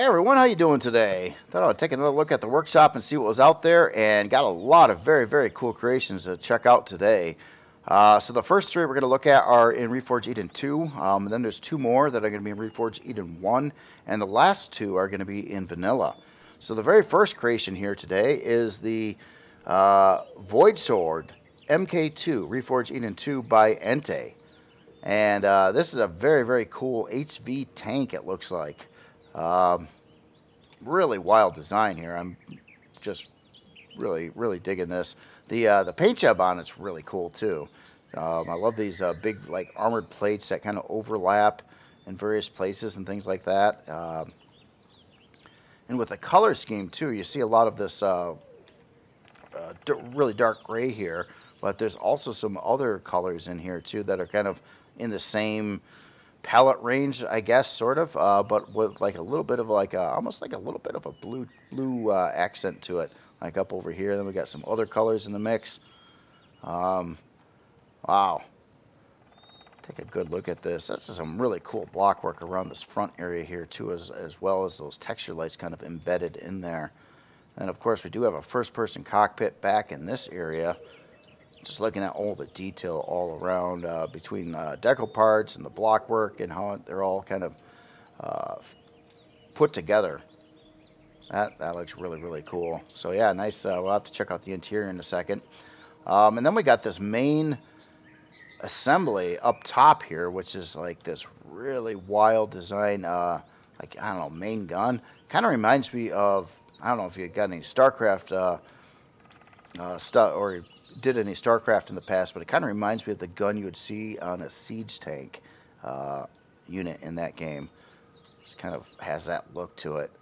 Hey everyone, how you doing today? Thought I would take another look at the workshop and see what was out there, and got a lot of very cool creations to check out today. So the first three we're going to look at are in Reforged Eden 2, and then there's two more that are going to be in Reforged Eden 1, and the last two are going to be in Vanilla. So the very first creation here today is the Voidsword MKII, Reforged Eden 2 by Ente. And this is a very cool HV tank, it looks like. Really wild design here. I'm just really digging this. The paint job on it's really cool too. I love these big like armored plates that kind of overlap in various places and things like that. And with the color scheme too, you see a lot of this really dark gray here, but there's also some other colors in here too that are kind of in the same palette range, I guess, sort of, but with like a little bit of like almost like a little bit of a blue accent to it, like up over here. Then we got some other colors in the mix. Wow, take a good look at this. That's some really cool block work around this front area here too, as well as those texture lights kind of embedded in there. And of course we do have a first-person cockpit back in this area. Just looking at all the detail all around between decal parts and the block work and how they're all kind of put together. That looks really cool. So yeah, nice. We'll have to check out the interior in a second. And then we got this main assembly up top here, which is like this really wild design, like, I don't know, main gun. Kind of reminds me of, I don't know if you got any StarCraft stuff or did any StarCraft in the past, but it kind of reminds me of the gun you would see on a siege tank unit in that game. Just kind of has that look to it.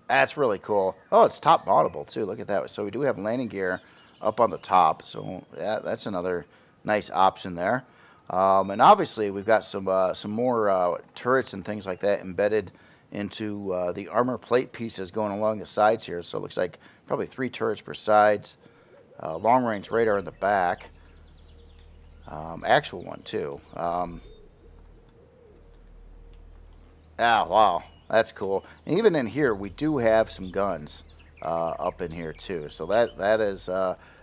That's really cool. Oh, it's top mountable too. Look at that. So we do have landing gear up on the top. So yeah, that's another nice option there. And obviously we've got some more turrets and things like that embedded into the armor plate pieces going along the sides here. So it looks like probably 3 turrets per sides. Long-range radar in the back. Actual one too. Wow, that's cool. And even in here, we do have some guns up in here too. So that is,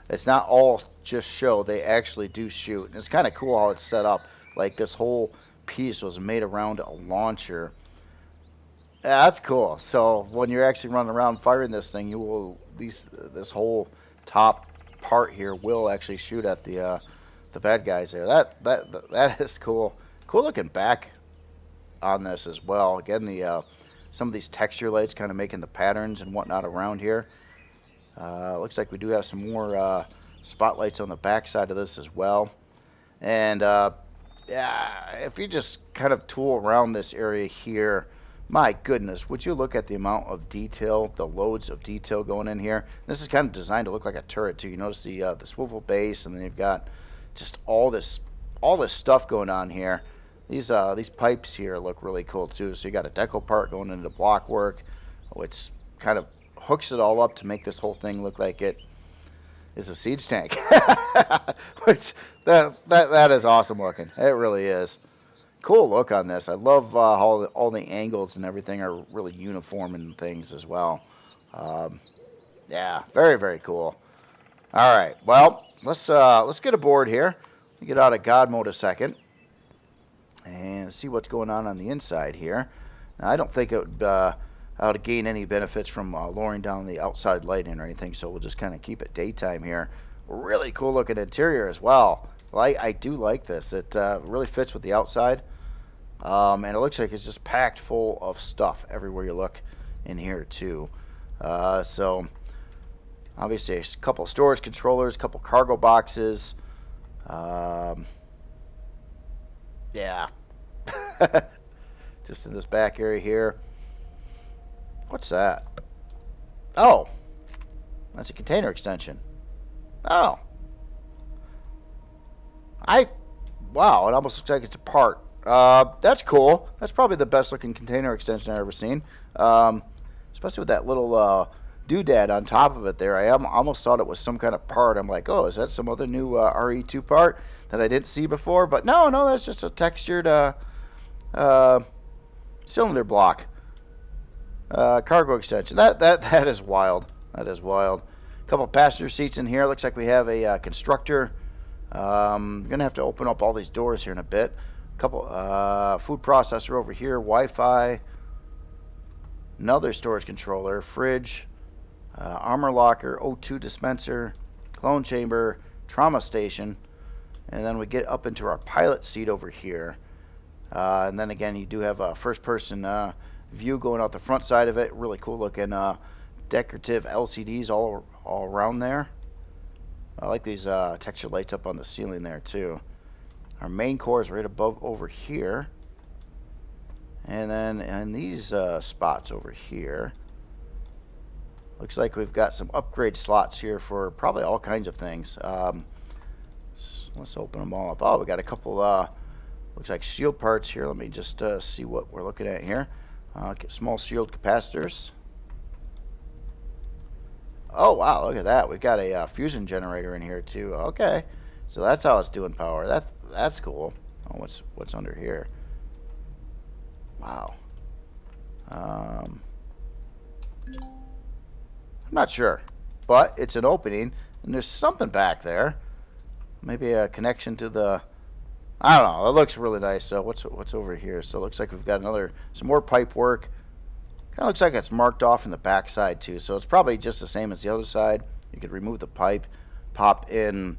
it's not all just show. They actually do shoot, and it's kind of cool how it's set up. Like this whole piece was made around a launcher. Yeah, that's cool. So when you're actually running around firing this thing, you will this whole top part here will actually shoot at the bad guys there. That is cool. Cool looking back on this as well. Again, the some of these texture lights kind of making the patterns and whatnot around here. Looks like we do have some more spotlights on the back side of this as well. And yeah, if you just kind of tool around this area here, my goodness, would you look at the amount of detail, the loads of detail going in here. This is kind of designed to look like a turret too. You notice the swivel base, and then you've got just all this stuff going on here. These pipes here look really cool too. So you got a decal part going into block work, which kind of hooks it all up to make this whole thing look like it is a siege tank. Which that is awesome looking. It really is. Cool look on this. I love how all the angles and everything are really uniform and things as well. Yeah, very cool. All right, well, let's get aboard here. Let me get out of God mode a second and see what's going on the inside here. Now, I don't think it would I would gain any benefits from lowering down the outside lighting or anything, so we'll just kind of keep it daytime here. Really cool looking interior as well. I do like this. It really fits with the outside. And it looks like it's just packed full of stuff everywhere you look in here too. So obviously a couple storage controllers, a couple cargo boxes. Yeah. Just in this back area here. What's that? Oh, that's a container extension. Oh. Wow, it almost looks like it's a part. That's cool. That's probably the best looking container extension I've ever seen. Especially with that little doodad on top of it there. I almost thought it was some kind of part. I'm like, oh, is that some other new RE2 part that I didn't see before? But no, that's just a textured cylinder block. Cargo extension. That is wild. That is wild. A couple passenger seats in here. Looks like we have a constructor. Gonna have to open up all these doors here in a bit. A couple food processor over here. Wi-Fi. Another storage controller. Fridge. Armor locker. O2 dispenser. Clone chamber. Trauma station. And then we get up into our pilot seat over here. And then again, you do have a first-person view going out the front side of it. Really cool looking decorative LCDs all around there. I like these texture lights up on the ceiling there too. Our main core is right above over here. And then in these spots over here, looks like we've got some upgrade slots here for probably all kinds of things. Let's open them all up. Oh, we got a couple, looks like shield parts here. Let me just see what we're looking at here. Small shield capacitors. Oh, wow, look at that. We've got a fusion generator in here, too. Okay, so that's how it's doing power. That's cool. Oh, what's under here? Wow. I'm not sure, but it's an opening, and there's something back there. Maybe a connection to the, I don't know. It looks really nice. So what's over here? So it looks like we've got some more pipe work. Kind of looks like it's marked off in the back side too. So it's probably just the same as the other side. You could remove the pipe, pop in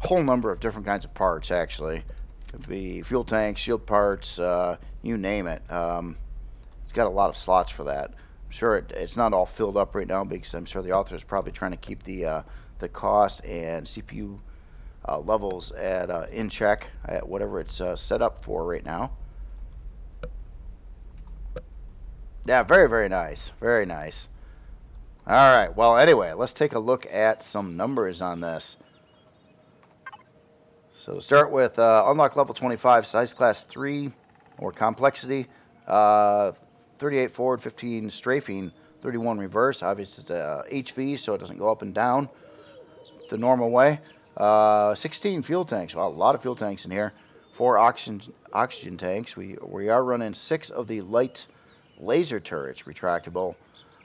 a whole number of different kinds of parts actually. It could be fuel tanks, shield parts, you name it. It's got a lot of slots for that. I'm sure it's not all filled up right now because I'm sure the author is probably trying to keep the cost and CPU levels at in check at whatever it's set up for right now. Yeah, very, very nice. Very nice. All right. Well, anyway, let's take a look at some numbers on this. So to start with, unlock level 25, size class 3, or complexity, 38 forward, 15 strafing, 31 reverse. Obviously, it's a HV, so it doesn't go up and down the normal way. 16 fuel tanks. Well, a lot of fuel tanks in here. 4 oxygen tanks. We are running 6 of the light laser turrets, retractable.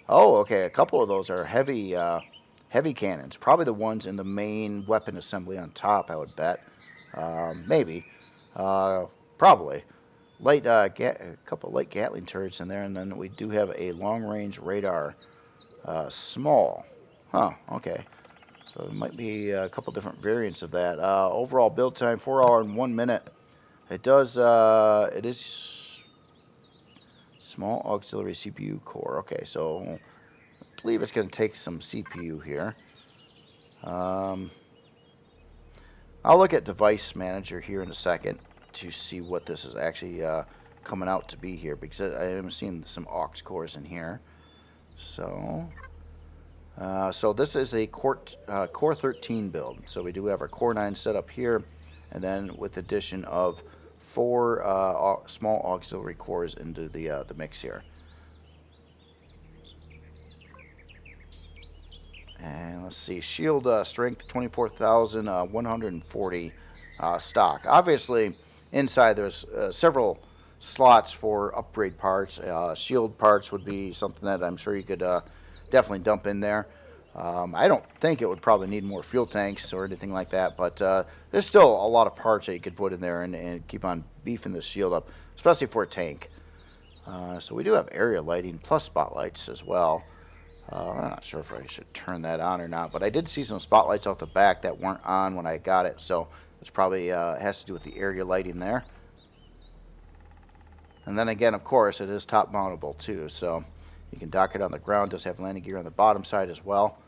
Oh, okay. A couple of those are heavy cannons. Probably the ones in the main weapon assembly on top, I would bet. Maybe. Probably. A couple light Gatling turrets in there, and then we do have a long-range radar. Small. Huh, okay. So there might be a couple different variants of that. Overall build time, 4 hours and 1 minute. It is small auxiliary CPU core. Okay, so I believe it's going to take some CPU here. I'll look at device manager here in a second to see what this is actually coming out to be here, because I am seeing some aux cores in here. So this is a Core 13 build. So we do have our Core 9 set up here, and then with addition of 4 small auxiliary cores into the mix here. And let's see, shield strength 24,140 stock. Obviously, inside there's several slots for upgrade parts. Shield parts would be something that I'm sure you could definitely dump in there. I don't think it would probably need more fuel tanks or anything like that, but there's still a lot of parts that you could put in there and keep on beefing the shield up, especially for a tank. So we do have area lighting plus spotlights as well. I'm not sure if I should turn that on or not, but I did see some spotlights out the back that weren't on when I got it, so it's probably has to do with the area lighting there. And then again, of course, it is top mountable too, so you can dock it on the ground. Does have landing gear on the bottom side as well.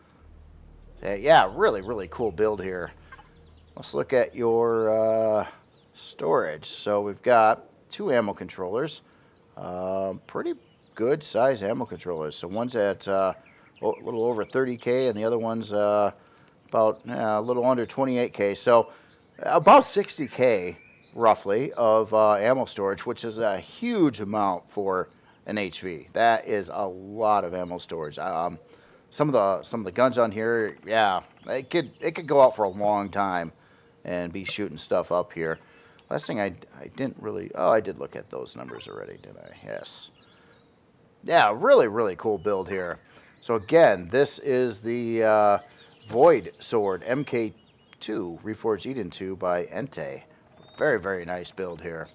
Yeah, really, really cool build here. Let's look at your storage. So we've got 2 ammo controllers. Pretty good size ammo controllers. So one's at a little over 30K, and the other one's about a little under 28K. So about 60K, roughly, of ammo storage, which is a huge amount for an HV. That is a lot of ammo storage. Some of the guns on here, yeah, it could go out for a long time and be shooting stuff up here. Last thing I didn't really, oh, I did look at those numbers already, didn't I? Yes. Yeah, really, really cool build here. So again, this is the Voidsword MKII, Reforged Eden 2 by Ente. Very, very nice build here.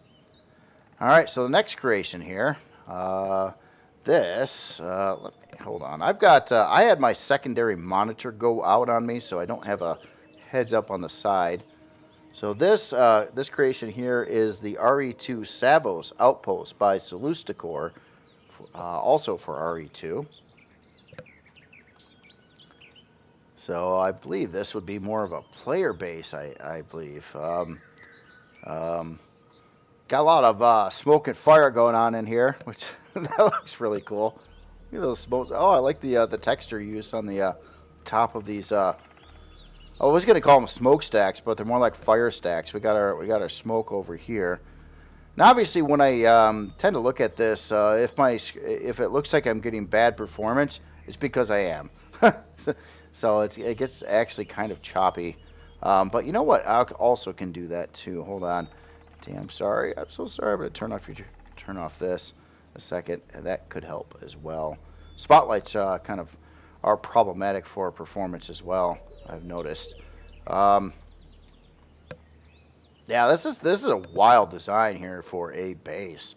All right, so the next creation here, let me, hold on. I've got, I had my secondary monitor go out on me, so I don't have a heads up on the side. So this creation here is the RE2 Savos Outpost by Salustacor, also for RE2. So I believe this would be more of a player base, I believe. Um, got a lot of smoke and fire going on in here, which that looks really cool. Look at those smoke. Oh, I like the texture used on the top of these. I was gonna call them smokestacks, but they're more like fire stacks. We got our smoke over here. Now, obviously, when I tend to look at this, if it looks like I'm getting bad performance, it's because I am. So it gets actually kind of choppy. But you know what? I also can do that too. Hold on. Damn, sorry. I'm so sorry. I'm gonna turn off this a second. That could help as well. Spotlights kind of are problematic for performance as well, I've noticed. Um, yeah, this is a wild design here for a base.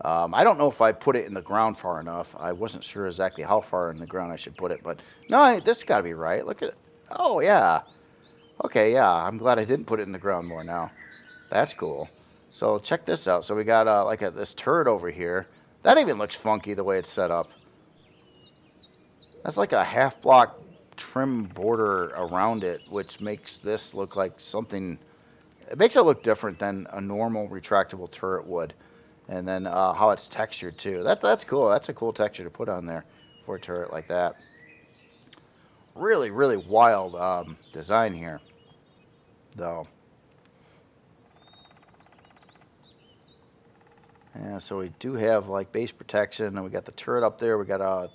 I don't know if I put it in the ground far enough. I wasn't sure exactly how far in the ground I should put it, but no, this got to be right. Look at it. Oh, yeah. Okay, yeah. I'm glad I didn't put it in the ground more now. That's cool. So check this out. So we got this turret over here. That even looks funky the way it's set up. That's like a half block trim border around it, which makes this look like something. It makes it look different than a normal retractable turret would. And then how it's textured too. That's cool. That's a cool texture to put on there for a turret like that. Really, really wild design here, though. Yeah, so we do have like base protection, and we got the turret up there. We got a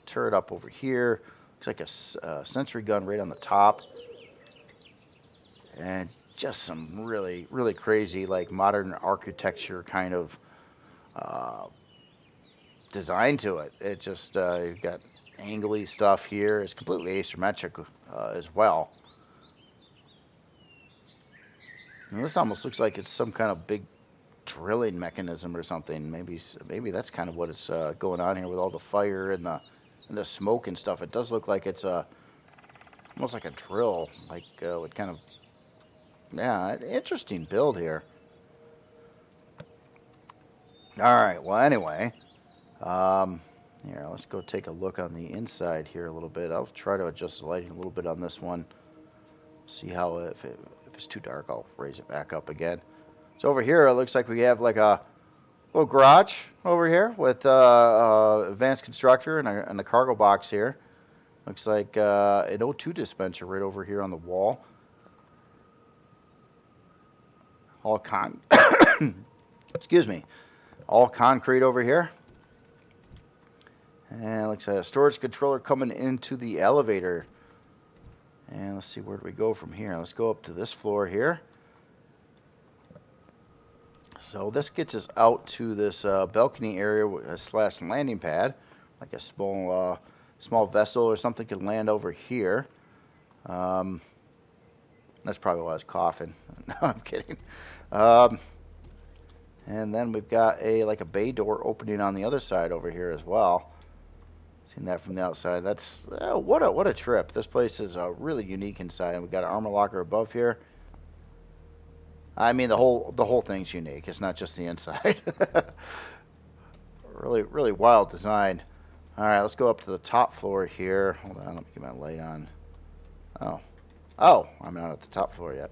turret up over here. Looks like a sentry gun right on the top, and just some really, really crazy like modern architecture kind of uh, design to it. It just you've got angly stuff here. It's completely asymmetric as well. And this almost looks like it's some kind of big drilling mechanism or something. Maybe that's kind of what it's going on here with all the fire and the smoke and stuff. It does look like it's almost like a drill, like what kind of, yeah, interesting build here. All right. Well, anyway, here, let's go take a look on the inside here a little bit. I'll try to adjust the lighting a little bit on this one. See how if it's too dark, I'll raise it back up again. So over here, it looks like we have like a little garage over here with advanced constructor and a cargo box here. Looks like an O2 dispenser right over here on the wall. All excuse me, all concrete over here. And looks like a storage controller coming into the elevator. And let's see, where do we go from here? Let's go up to this floor here. So this gets us out to this balcony area slash landing pad, like a small vessel or something could land over here. That's probably why I was coughing. No, I'm kidding. And then we've got like a bay door opening on the other side over here as well. Seen that from the outside. That's what a trip. This place is really unique inside. We've got an armor locker above here. I mean, the whole thing's unique. It's not just the inside. Really, really wild design. All right, let's go up to the top floor here. Hold on, let me get my light on. Oh, I'm not at the top floor yet.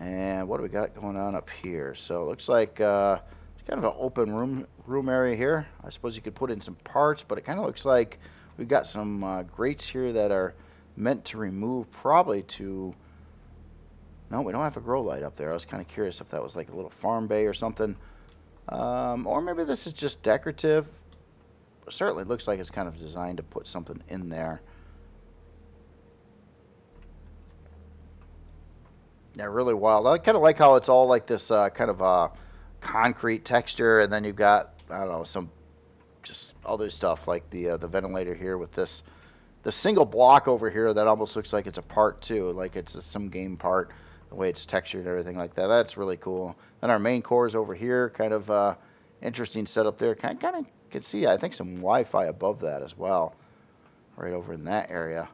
And what do we got going on up here? So it looks like it's kind of an open room area here. I suppose you could put in some parts, but it kind of looks like we've got some grates here that are meant to remove, probably to. No, we don't have a grow light up there. I was kind of curious if that was like a little farm bay or something. Or maybe this is just decorative. It certainly looks like it's kind of designed to put something in there. Yeah, really wild. I kind of like how it's all like this kind of concrete texture, and then you've got, I don't know, some just other stuff like the ventilator here with this the single block over here that almost looks like it's a part too, like it's some game part, the way it's textured and everything like that. That's really cool. And our main core is over here, kind of interesting setup there. Kind of can see, I think, some Wi-Fi above that as well, right over in that area.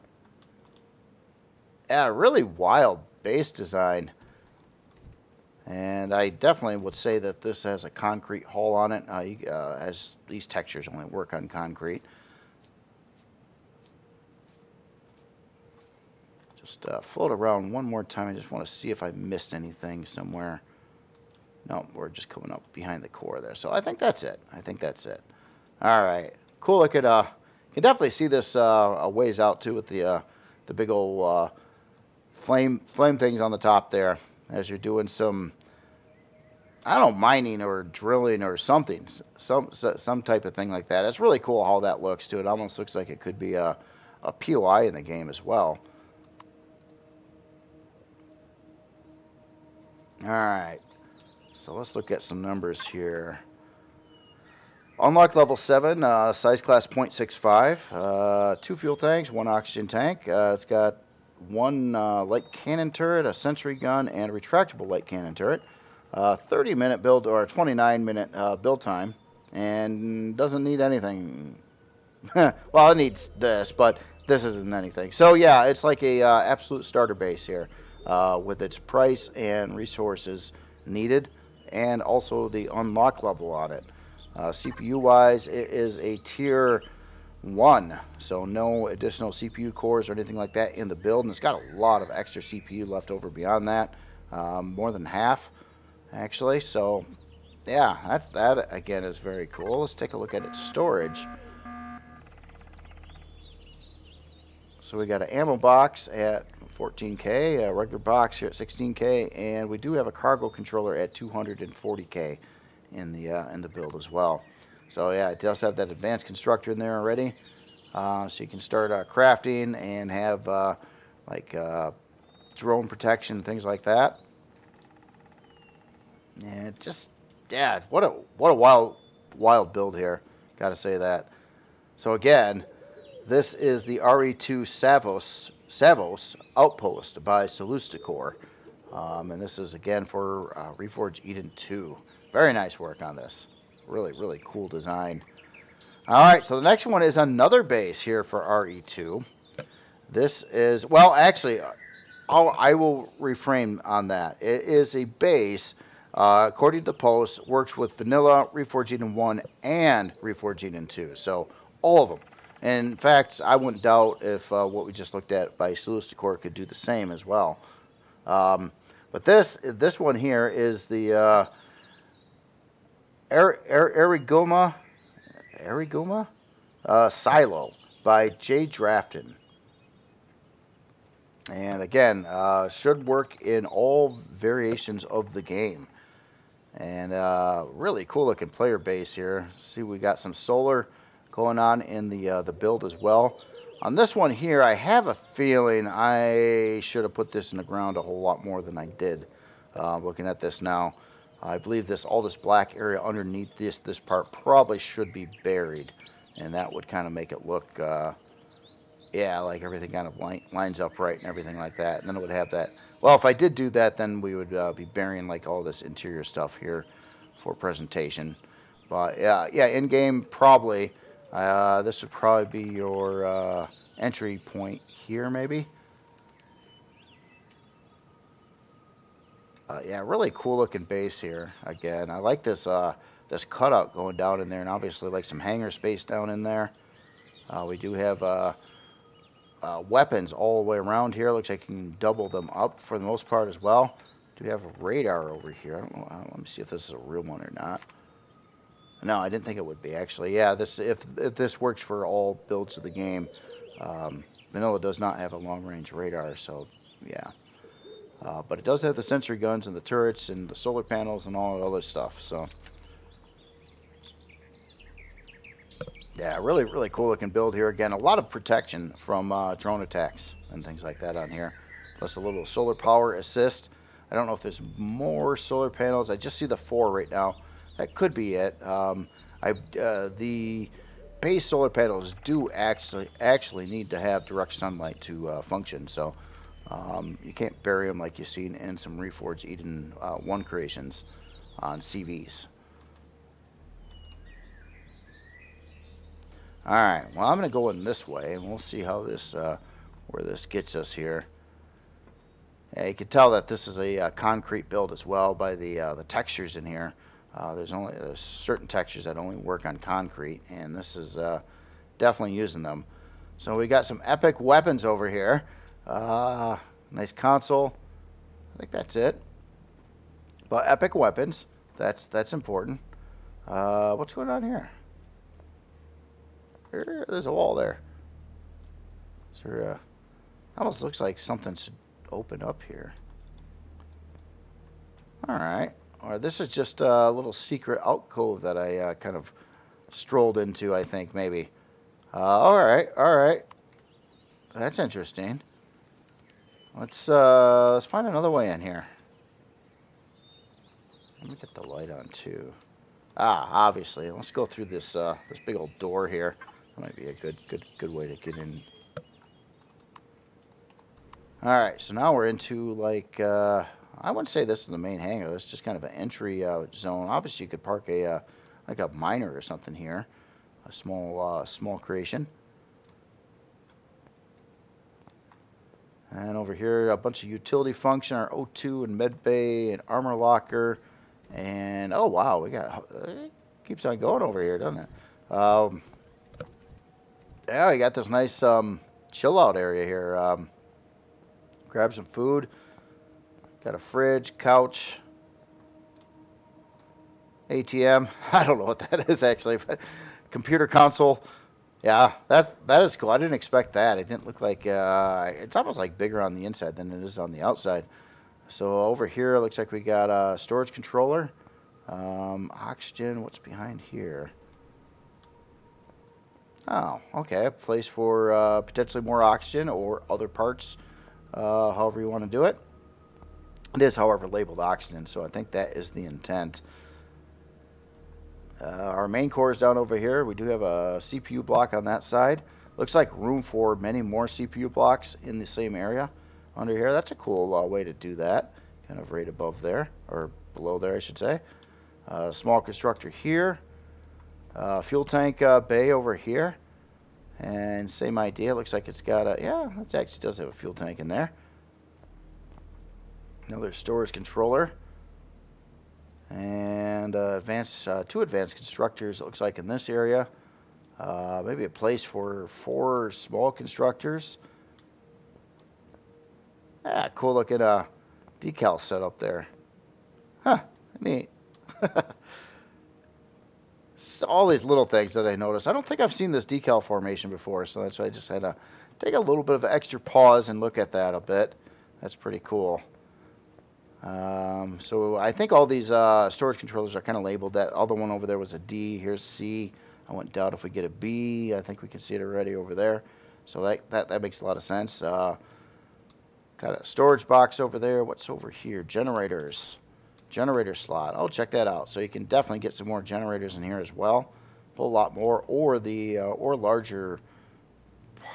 Yeah, really wild base design. And I definitely would say that this has a concrete hull on it, as these textures only work on concrete. Just float around one more time. I just want to see if I missed anything somewhere. No, we're just coming up behind the core there. So I think that's it. I think that's it. All right, cool. Look at you can definitely see this a ways out too with the big old flame things on the top there as you're doing some, I don't know, mining or drilling or something, some type of thing like that. It's really cool how that looks too. It almost looks like it could be a POI in the game as well. All right, so let's look at some numbers here. Unlock level 7, size class 0.65, 2 fuel tanks, 1 oxygen tank. It's got 1 light cannon turret, a sentry gun, and a retractable light cannon turret. 30-minute build, or 29-minute build time, and doesn't need anything. Well, it needs this, but this isn't anything. So yeah, it's like a absolute starter base here, with its price and resources needed, and also the unlock level on it. CPU wise, it is a tier 1, so no additional CPU cores or anything like that in the build, and it's got a lot of extra CPU left over beyond that, more than half actually. So yeah, that again is very cool. Let's take a look at its storage. So we got an ammo box at 14K, a regular box here at 16K, and we do have a cargo controller at 240K in the build as well. So yeah, it does have that advanced constructor in there already, so you can start crafting and have like drone protection, things like that. And just, yeah, what a wild build here, gotta say that. So again, this is the RE2 Savos Outpost by Solustacor, and this is again for Reforged Eden 2. Very nice work on this. Really cool design. All right, so the next one is another base here for RE2. This is, well, actually, I will reframe on that. It is a base, according to the post, works with Vanilla, Reforged Eden 1, and Reforged Eden 2. So all of them. And in fact, I wouldn't doubt if what we just looked at by Solustacor could do the same as well. But this one here is the Araiguma Silo by J. Drafton. And again, should work in all variations of the game. And really cool looking player base here. See, we got some solar going on in the build as well. On this one here, I have a feeling I should have put this in the ground a whole lot more than I did. Looking at this now, I believe all this black area underneath this part probably should be buried, and that would kind of make it look, yeah, like everything kind of lines up right and everything like that. And then it would have that. Well, if I did do that, then we would be burying like all this interior stuff here for presentation. But yeah, in game probably. This would probably be your entry point here, maybe. Yeah, really cool looking base here. Again, I like this this cutout going down in there, and obviously like some hangar space down in there. We do have weapons all the way around here. Looks like you can double them up for the most part as well. Do we have a radar over here? I don't know. Let me see if this is a real one or not. No, I didn't think it would be actually. Yeah, if this works for all builds of the game. Vanilla does not have a long-range radar, so yeah. But it does have the sentry guns and the turrets and the solar panels and all that other stuff. So yeah, really cool looking build here. Again, a lot of protection from drone attacks and things like that on here. Plus a little solar power assist. I don't know if there's more solar panels. I just see the 4 right now. that could be it. The base solar panels do actually need to have direct sunlight to function, so you can't bury them like you've seen in some Reforged Eden 1 creations on CVs. Alright, well I'm going to go in this way, and we'll see how this, where this gets us here. Yeah, you can tell that this is a concrete build as well by the textures in here. There's certain textures that only work on concrete, and this is definitely using them. So we got some epic weapons over here. Nice console. I think that's it. But epic weapons, that's important. What's going on here? There's a wall there. So, almost looks like something should open up here. Alright. Or this is just a little secret alcove that I kind of strolled into, I think, maybe. Alright, alright. That's interesting. Let's find another way in here. Let me get the light on too. Obviously. Let's go through this this big old door here. That might be a good way to get in. Alright, so now we're into like I wouldn't say this is the main hangar. This is just kind of an entry zone. Obviously, you could park a like a miner or something here, a small creation. And over here, a bunch of utility function, our O2 and med bay and armor locker, and oh wow, we got it keeps on going over here, doesn't it? Yeah, we got this nice chill out area here. Grab some food. Got a fridge, couch, ATM. I don't know what that is actually, but computer console. Yeah, that is cool. I didn't expect that. It didn't look like it's almost like bigger on the inside than it is on the outside. So over here, it looks like we got a storage controller, oxygen. What's behind here? Oh, okay. A place for potentially more oxygen or other parts, however you want to do it. It is, however, labeled oxygen, so I think that is the intent. Our main core is down over here. We do have a CPU block on that side. Looks like room for many more CPU blocks in the same area under here. That's a cool way to do that. Kind of right above there, or below there, I should say. Small constructor here. Fuel tank bay over here. And same idea. Looks like it's got a, yeah, it actually does have a fuel tank in there. Another storage controller. And two advanced constructors, it looks like, in this area. Maybe a place for 4 small constructors. Ah, cool looking decal set up there. Huh, neat. All these little things that I noticed. I don't think I've seen this decal formation before, so that's why I just had to take a little bit of extra pause and look at that a bit. That's pretty cool. So I think all these storage controllers are kind of labeled. That other one over there was a D. Here's C. I wouldn't doubt if we get a B. I think we can see it already over there. So that makes a lot of sense. Got a storage box over there. What's over here? Generators. Generator slot. Oh, check that out. So you can definitely get some more generators in here as well. A whole lot more, or the or larger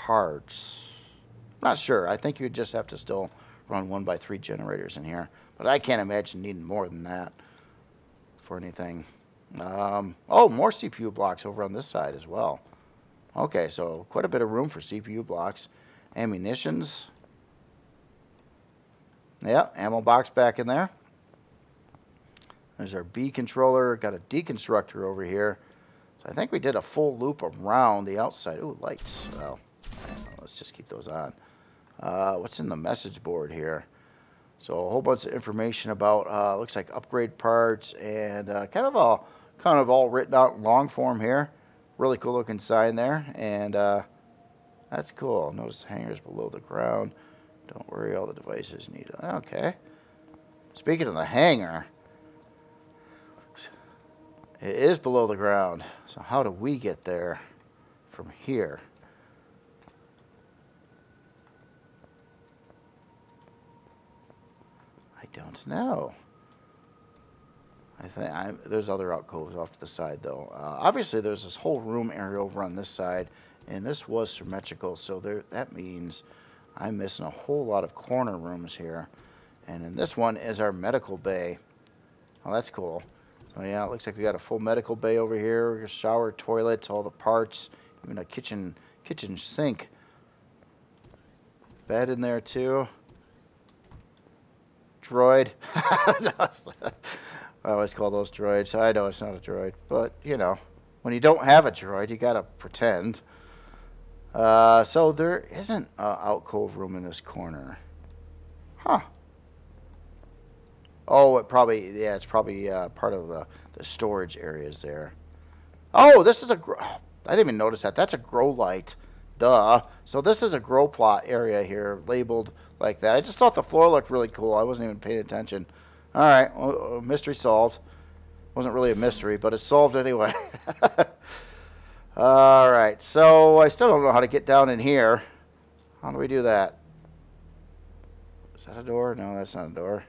parts. Not sure. I think you would just have to still run 1x3 generators in here. But I can't imagine needing more than that for anything. Oh, more CPU blocks over on this side as well. Okay, so quite a bit of room for CPU blocks. Ammunitions. Yeah, ammo box back in there. There's our B controller. Got a deconstructor over here. So I think we did a full loop around the outside. Ooh, lights. Oh, let's just keep those on. What's in the message board here? So a whole bunch of information about looks like upgrade parts and kind of all written out in long form here. Really cool looking sign there, and that's cool. Notice hangars below the ground. Don't worry, all the devices need. Okay. Speaking of the hangar, it is below the ground. So how do we get there from here? I don't know. I think there's other alcoves off to the side, though. Obviously, there's this whole room area over on this side, and this was symmetrical, so that means I'm missing a whole lot of corner rooms here. And then this one is our medical bay. Oh, that's cool. So yeah, it looks like we got a full medical bay over here. Shower, toilets, all the parts, even a kitchen sink. Bed in there too. Droid. I always call those droids. I know it's not a droid, but you know, when you don't have a droid, you gotta pretend. So there isn't an alcove room in this corner. Huh. Oh, it's probably part of the storage areas there. Oh, this is I didn't even notice that. That's a grow light. Duh. So this is a grow plot area here, labeled like that. I just thought the floor looked really cool. I wasn't even paying attention. All right, well, mystery solved. Wasn't really a mystery, but it's solved anyway. All right, so I still don't know how to get down in here. How do we do that? Is that a door? No, that's not a door.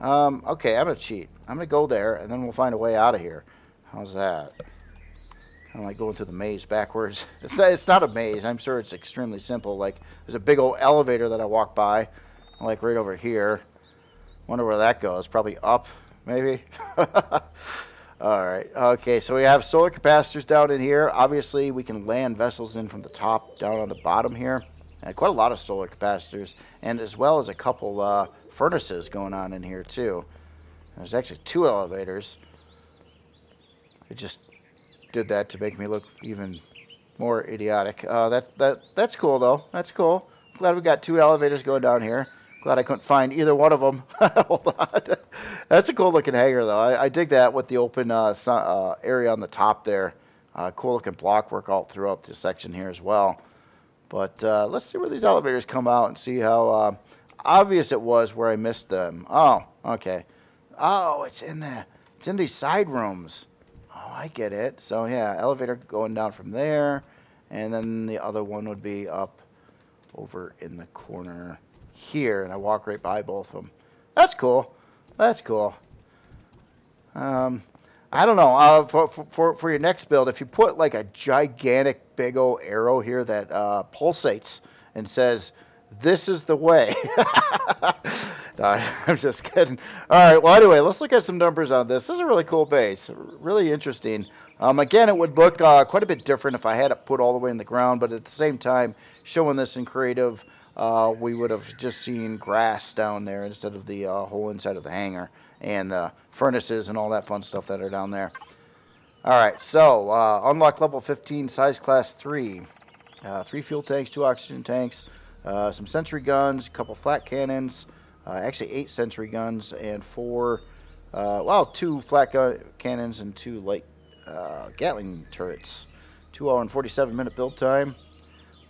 Okay, I'm going to cheat. I'm going to go there, and then we'll find a way out of here. How's that? Kind of like going through the maze backwards. It's not a maze. I'm sure it's extremely simple. Like, there's a big old elevator that I walk by, like right over here. Wonder where that goes. Probably up, maybe? All right. Okay, so we have solar capacitors down in here. Obviously, we can land vessels in from the top down on the bottom here. And quite a lot of solar capacitors, and as well as a couple furnaces going on in here too. There's actually 2 elevators. It just did that to make me look even more idiotic. That's cool though. That's cool. Glad we got 2 elevators going down here. Glad I couldn't find either one of them. Hold on. That's a cool looking hangar though. I dig that with the open area on the top there. Cool looking block work all throughout this section here as well. But let's see where these elevators come out and see how obvious it was where I missed them. Oh, okay. Oh, it's in these side rooms. Oh, I get it. So yeah, elevator going down from there, and then the other one would be up over in the corner here, and I walk right by both of them. That's cool. That's cool. I don't know. For your next build, if you put like a gigantic big old arrow here that pulsates and says, "This is the way." No, I'm just kidding. All right. Well, anyway, let's look at some numbers on this. This is a really cool base. Really interesting. Again, it would look quite a bit different if I had it put all the way in the ground, but at the same time, showing this in creative, we would have just seen grass down there instead of the whole inside of the hangar and the furnaces and all that fun stuff that are down there. All right, so unlock level 15, size class 3. 3 fuel tanks, 2 oxygen tanks, some sentry guns, a couple flat cannons, actually 8 sentry guns, and 2 flat cannons and 2 light Gatling turrets. 2 hour and 47-minute build time.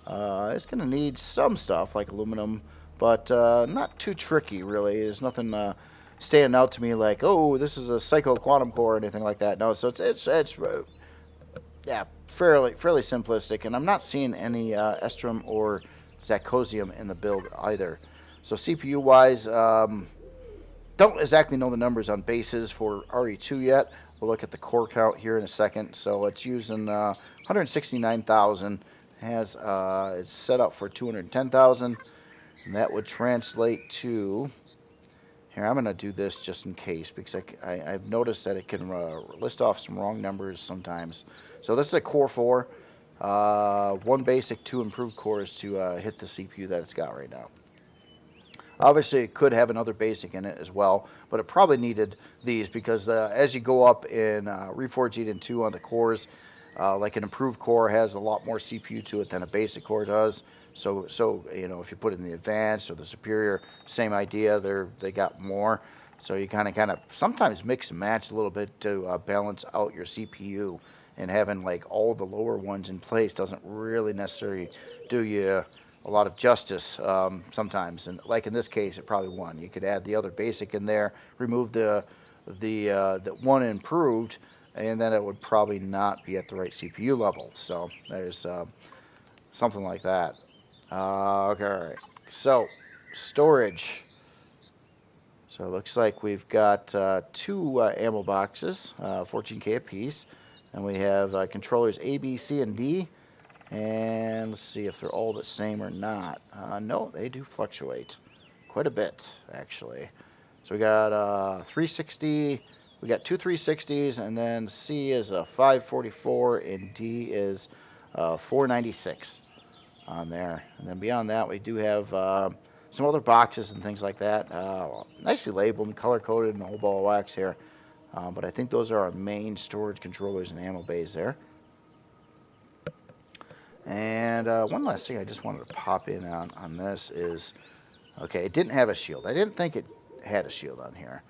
It's going to need some stuff like aluminum, but not too tricky, really. There's nothing standing out to me like, oh, this is a psycho quantum core or anything like that. No, so it's yeah, fairly simplistic, and I'm not seeing any Estrum or Zacosium in the build either. So CPU-wise, don't exactly know the numbers on bases for RE2 yet. We'll look at the core count here in a second. So it's using 169,000. It's set up for 210,000, and that would translate to. Here, I'm going to do this just in case because I've noticed that it can list off some wrong numbers sometimes. So this is a Core 4. 1 basic, 2 improved cores to hit the CPU that it's got right now. Obviously, it could have another basic in it as well, but it probably needed these because as you go up in Reforged Eden 2 on the cores, like an improved core has a lot more CPU to it than a basic core does. So you know, if you put it in the advanced or the superior, same idea. They got more. So you kind of sometimes mix and match a little bit to balance out your CPU. And having like all the lower ones in place doesn't really necessarily do you a lot of justice sometimes. And like in this case, it probably won. You could add the other basic in there, remove the one improved, and then it would probably not be at the right CPU level. So there's something like that. Okay, all right. So storage. So So it looks like we've got 2 ammo boxes, 14K apiece. And we have controllers A, B, C, and D. And let's see if they're all the same or not. No, they do fluctuate quite a bit, actually. So we got 360, we got 2 360s, and then C is a 544, and D is 496 on there. And then beyond that, we do have some other boxes and things like that. Nicely labeled and color-coded and a whole ball of wax here. But I think those are our main storage controllers and ammo bays there. And one last thing I just wanted to pop in on this is, okay, it didn't have a shield. I didn't think it had a shield on here.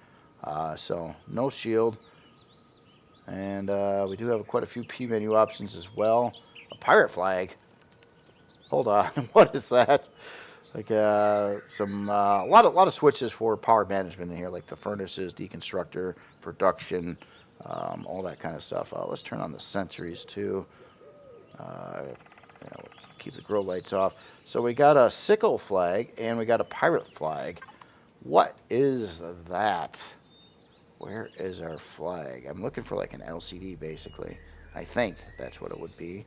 So no shield. And we do have quite a few P menu options as well. A pirate flag. Hold on, what is that? Like a lot of switches for power management in here, like the furnaces, deconstructor, production, all that kind of stuff. Let's turn on the sentries too. Keep the grow lights off. So we got a sickle flag and we got a pirate flag. What is that? Where is our flag? I'm looking for like an LCD basically. I think that's what it would be.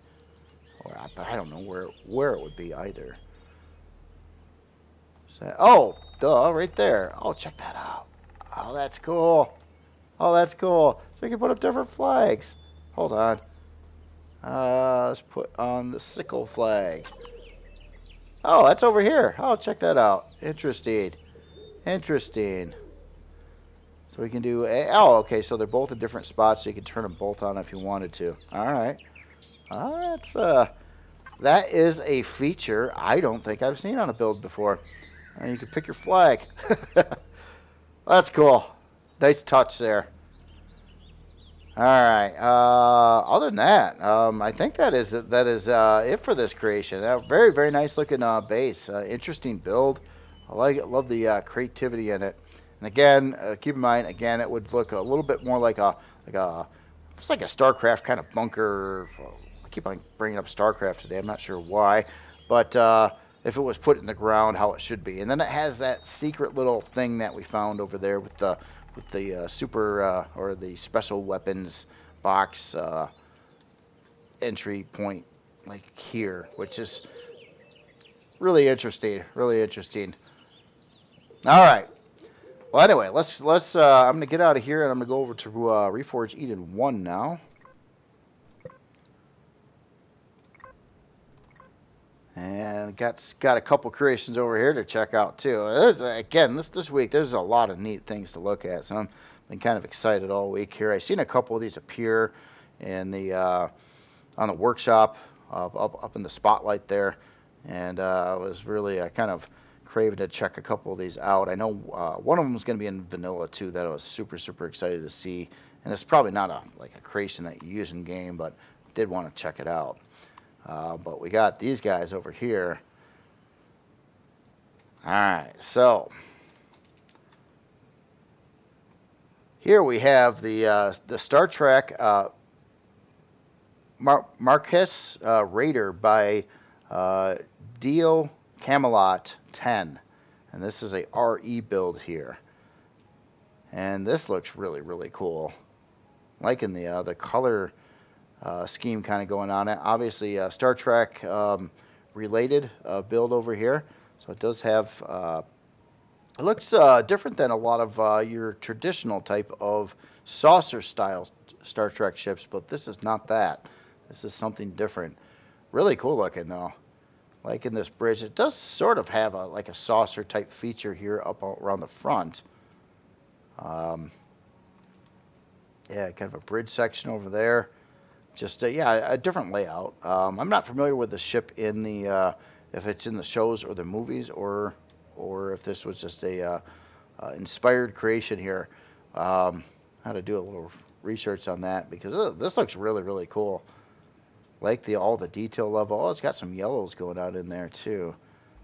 But I don't know where it would be either. So, oh, duh, right there. Oh, check that out. Oh, that's cool. Oh, that's cool. So you can put up different flags. Hold on. Let's put on the sickle flag. Oh, that's over here. Oh, check that out. Interesting. Interesting. So we can do a... Oh, okay, so they're both in different spots, so you can turn them both on if you wanted to. All right. That is a feature I don't think I've seen on a build before. You can pick your flag. That's cool. Nice touch there. All right. Other than that, I think that is it for this creation. Very, very nice looking base. Interesting build. I like it. Love the creativity in it. And again, keep in mind, again, it would look a little bit more like it's like a StarCraft kind of bunker. I keep on bringing up StarCraft today. I'm not sure why, but if it was put in the ground, how it should be. And then it has that secret little thing that we found over there with the super or the special weapons box entry point, like here, which is really interesting. Really interesting. All right. Well, anyway, let's. I'm gonna get out of here and I'm gonna go over to Reforged Eden 1 now. And got a couple creations over here to check out too. There's again this week there's a lot of neat things to look at. So I've been kind of excited all week here. I've seen a couple of these appear in the on the workshop up in the spotlight there, and I was really kind of craving to check a couple of these out. I know one of them is going to be in vanilla too that I was super excited to see, and it's probably not a creation that you use in game, but did want to check it out. But we got these guys over here. Alright, so here we have the Star Trek Marquess Raider by Dio Camelot 10. And this is a RE build here. And this looks really cool. Liking the color scheme kind of going on it. Obviously Star Trek related build over here. So it does have it looks different than a lot of your traditional type of saucer style Star Trek ships, but this is not that. This is something different. Really cool looking though. Like in this bridge, it does sort of have a saucer type feature here up around the front. Yeah, kind of a bridge section over there. Just yeah, a different layout. I'm not familiar with the ship in the if it's in the shows or the movies, or if this was just a inspired creation here. I had to do a little research on that because this looks really cool. Like all the detail level. Oh, it's got some yellows going out in there too.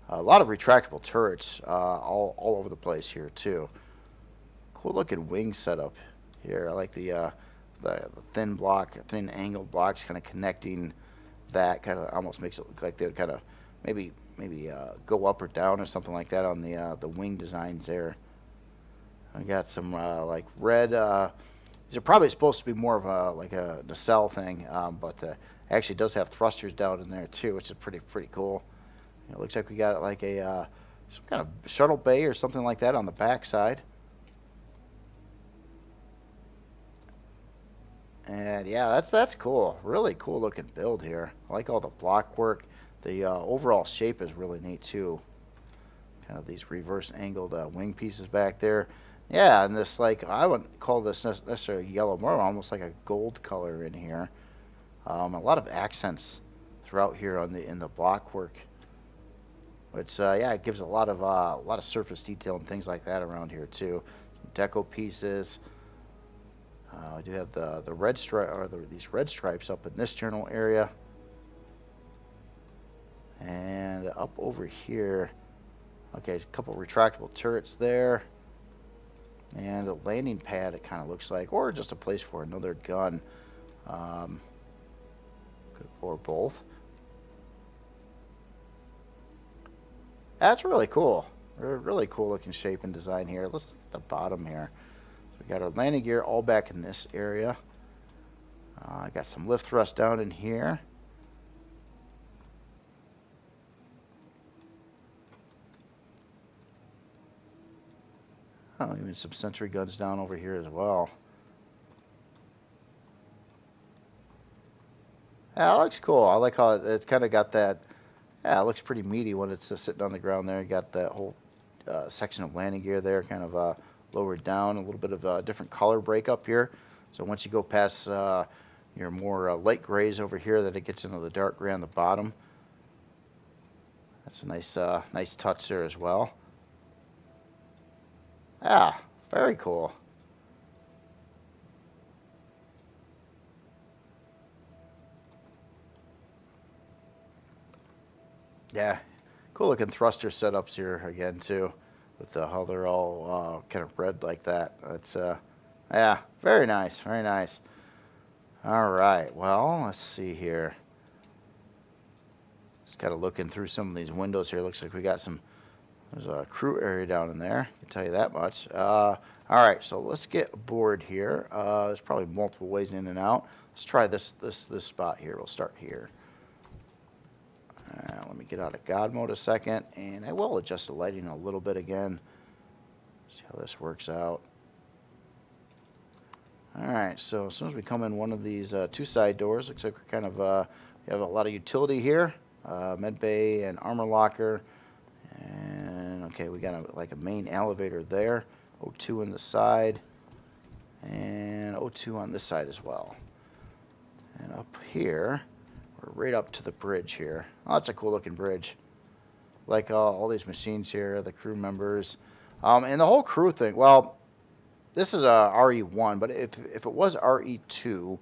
A lot of retractable turrets all over the place here too. Cool looking wing setup here. I like the thin angled blocks kind of connecting that. Kind of almost makes it look like they would kind of maybe go up or down or something like that on the wing designs there. I got some like red. These are probably supposed to be more of a like a nacelle thing, but actually does have thrusters down in there too, which is pretty cool. It looks like we got like a some kind of shuttle bay or something like that on the back side. And yeah, that's cool. Really cool looking build here. I like all the block work. The overall shape is really neat too. Kind of these reverse angled wing pieces back there. Yeah, and this like I wouldn't call this necessarily yellow, more almost like a gold color in here. A lot of accents throughout here on in the block work. Which yeah, it gives a lot of surface detail and things like that around here too. Deco pieces. I do have the red stripe or these red stripes up in this general area, and up over here. Okay, a couple retractable turrets there, and a landing pad. It kind of looks like, or just a place for another gun, or both. That's really cool. Really cool looking shape and design here. Let's look at the bottom here. So we got our landing gear all back in this area. I got some lift thrust down in here. Oh, even some sentry guns down over here as well. Yeah, it looks cool. I like how it's kind of got that. Yeah, it looks pretty meaty when it's sitting on the ground there. You got that whole section of landing gear there, kind of lowered down. A little bit of a different color breakup here. So once you go past your more light grays over here, that it gets into the dark gray on the bottom. That's a nice touch there as well. Yeah, very cool. Yeah, cool looking thruster setups here again too, with how they're all kind of red like that. That's yeah, very nice, very nice. All right, well, let's see here. Just kind of looking through some of these windows here. Looks like we got there's a crew area down in there. I can tell you that much. All right, so let's get aboard here. There's probably multiple ways in and out. Let's try this spot here. We'll start here. Let me get out of God mode a second, and I will adjust the lighting a little bit again. See how this works out. Alright, so as soon as we come in one of these two side doors, looks like we kind of we have a lot of utility here. Med bay and armor locker. And okay, we got like a main elevator there. O2 on the side. And O2 on this side as well. And up here, we're right up to the bridge here. Oh, that's a cool looking bridge. Like all these machines here, the crew members. And the whole crew thing, well, this is a RE1, but if it was RE2,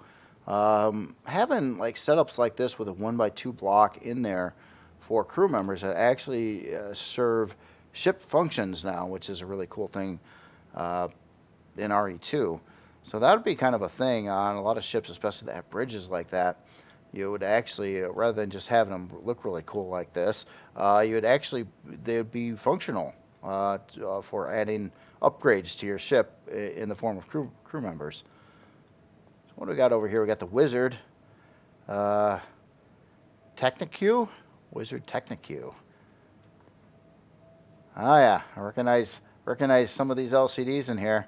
having like setups like this with a 1x2 block in there for crew members that actually serve ship functions now, which is a really cool thing in RE2. So that would be kind of a thing on a lot of ships, especially that have bridges like that. You would actually, rather than just having them look really cool like this, you would actually, they would be functional for adding upgrades to your ship in the form of crew members. So what do we got over here? We got the Wizard Technicu. Wizard Technicu. Oh yeah, I recognize some of these LCDs in here.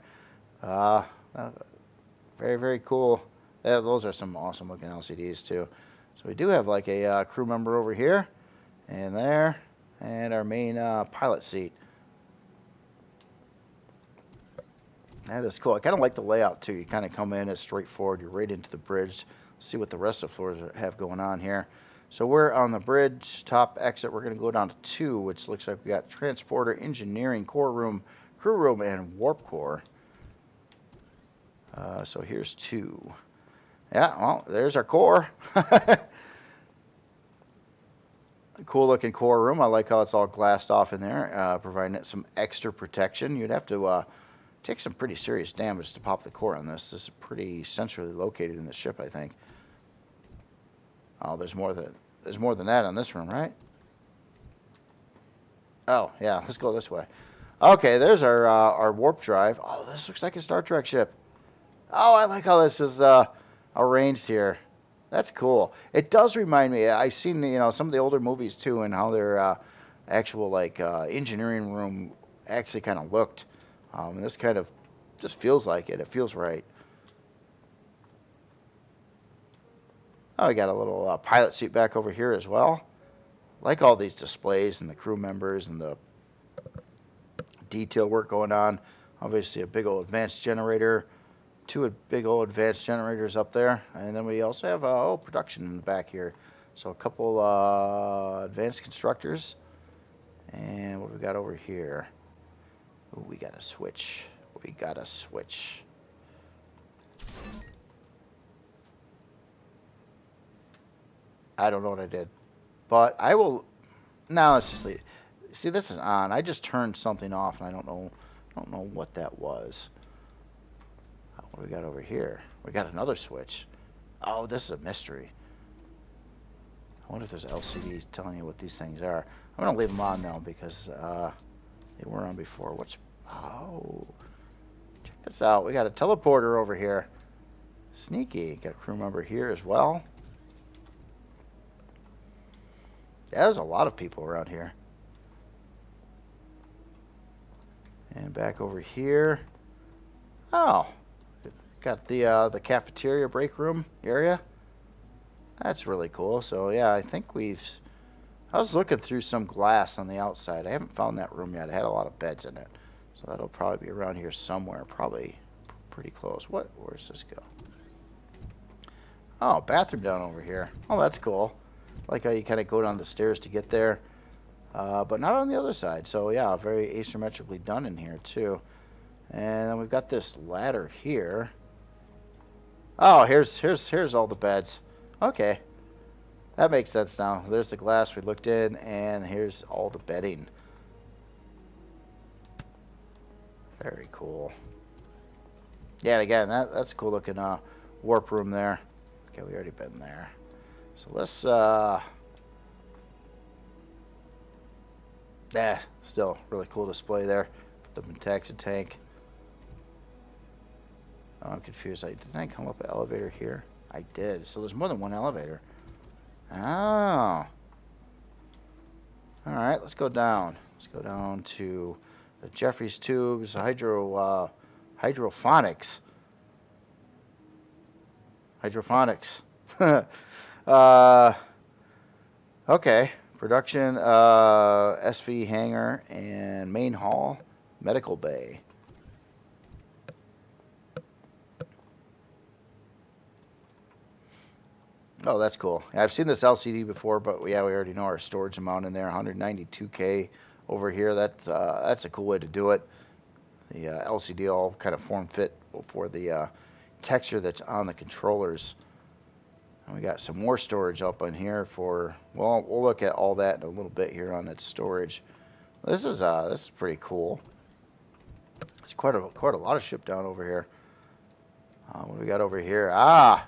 Very cool. Yeah, those are some awesome looking LCDs too. So we do have like a crew member over here and there, and our main pilot seat. That is cool. I kind of like the layout too. You kind of come in as straightforward. You're right into the bridge. See what the rest of the floors have going on here. So we're on the bridge top exit. We're going to go down to 2, which looks like we got transporter, engineering, core room, crew room, and warp core. So here's 2. Yeah, well, there's our core. Cool looking core room. I like how it's all glassed off in there, providing it some extra protection. You'd have to take some pretty serious damage to pop the core on this. This is pretty centrally located in the ship, I think. Oh, there's more than that on this room, right? Oh, yeah, let's go this way. Okay, there's our warp drive. Oh, this looks like a Star Trek ship. Oh, I like how this is arranged here. That's cool. It does remind me. I've seen some of the older movies too, and how their actual like engineering room actually kind of looked. And this kind of just feels like it. It feels right. Oh, we got a little pilot seat back over here as well. Like all these displays and the crew members and the detail work going on. Obviously, a big old advanced generator. Two big old advanced generators up there, and then we also have production in the back here. So a couple advanced constructors, and what do we got over here? Ooh, we got a switch. We got a switch. I don't know what I did, but I will. Now let's just leave. See, this is on. I just turned something off, and I don't know what that was. What do we got over here? We got another switch. Oh, this is a mystery. I wonder if there's an LCD telling you what these things are. I'm going to leave them on now because they were on before. Oh, check this out. We got a teleporter over here. Sneaky. Got a crew member here as well. Yeah, there's a lot of people around here. And back over here. Oh, got the cafeteria break room area. That's really cool. So yeah, I think I was looking through some glass on the outside. I haven't found that room yet. It had a lot of beds in it. So that'll probably be around here somewhere. Probably pretty close. Where's this go? Oh, bathroom down over here. Oh, that's cool. I like how you kind of go down the stairs to get there. But not on the other side. So yeah, very asymmetrically done in here too. And then we've got this ladder here. Oh, here's all the beds. Okay. That makes sense now. There's the glass we looked in, and here's all the bedding. Very cool. Yeah, and again, that's a cool looking warp room there. Okay, we already been there. So let's still really cool display there. Put the taxi tank. Oh, I'm confused. Didn't I come up an elevator here? I did. So there's more than one elevator. Oh. Alright, let's go down. Let's go down to the Jeffries tubes, hydroponics. Hydroponics. Okay. Production, SV hangar, and main hall, medical bay. Oh, that's cool. I've seen this LCD before, but yeah, we already know our storage amount in there, 192K over here. That's a cool way to do it. The LCD all kind of form fit for the texture that's on the controllers. And we got some more storage up on here for, well, we'll look at all that in a little bit here on that storage. This is pretty cool. It's quite a lot of ship down over here. What do we got over here? Ah,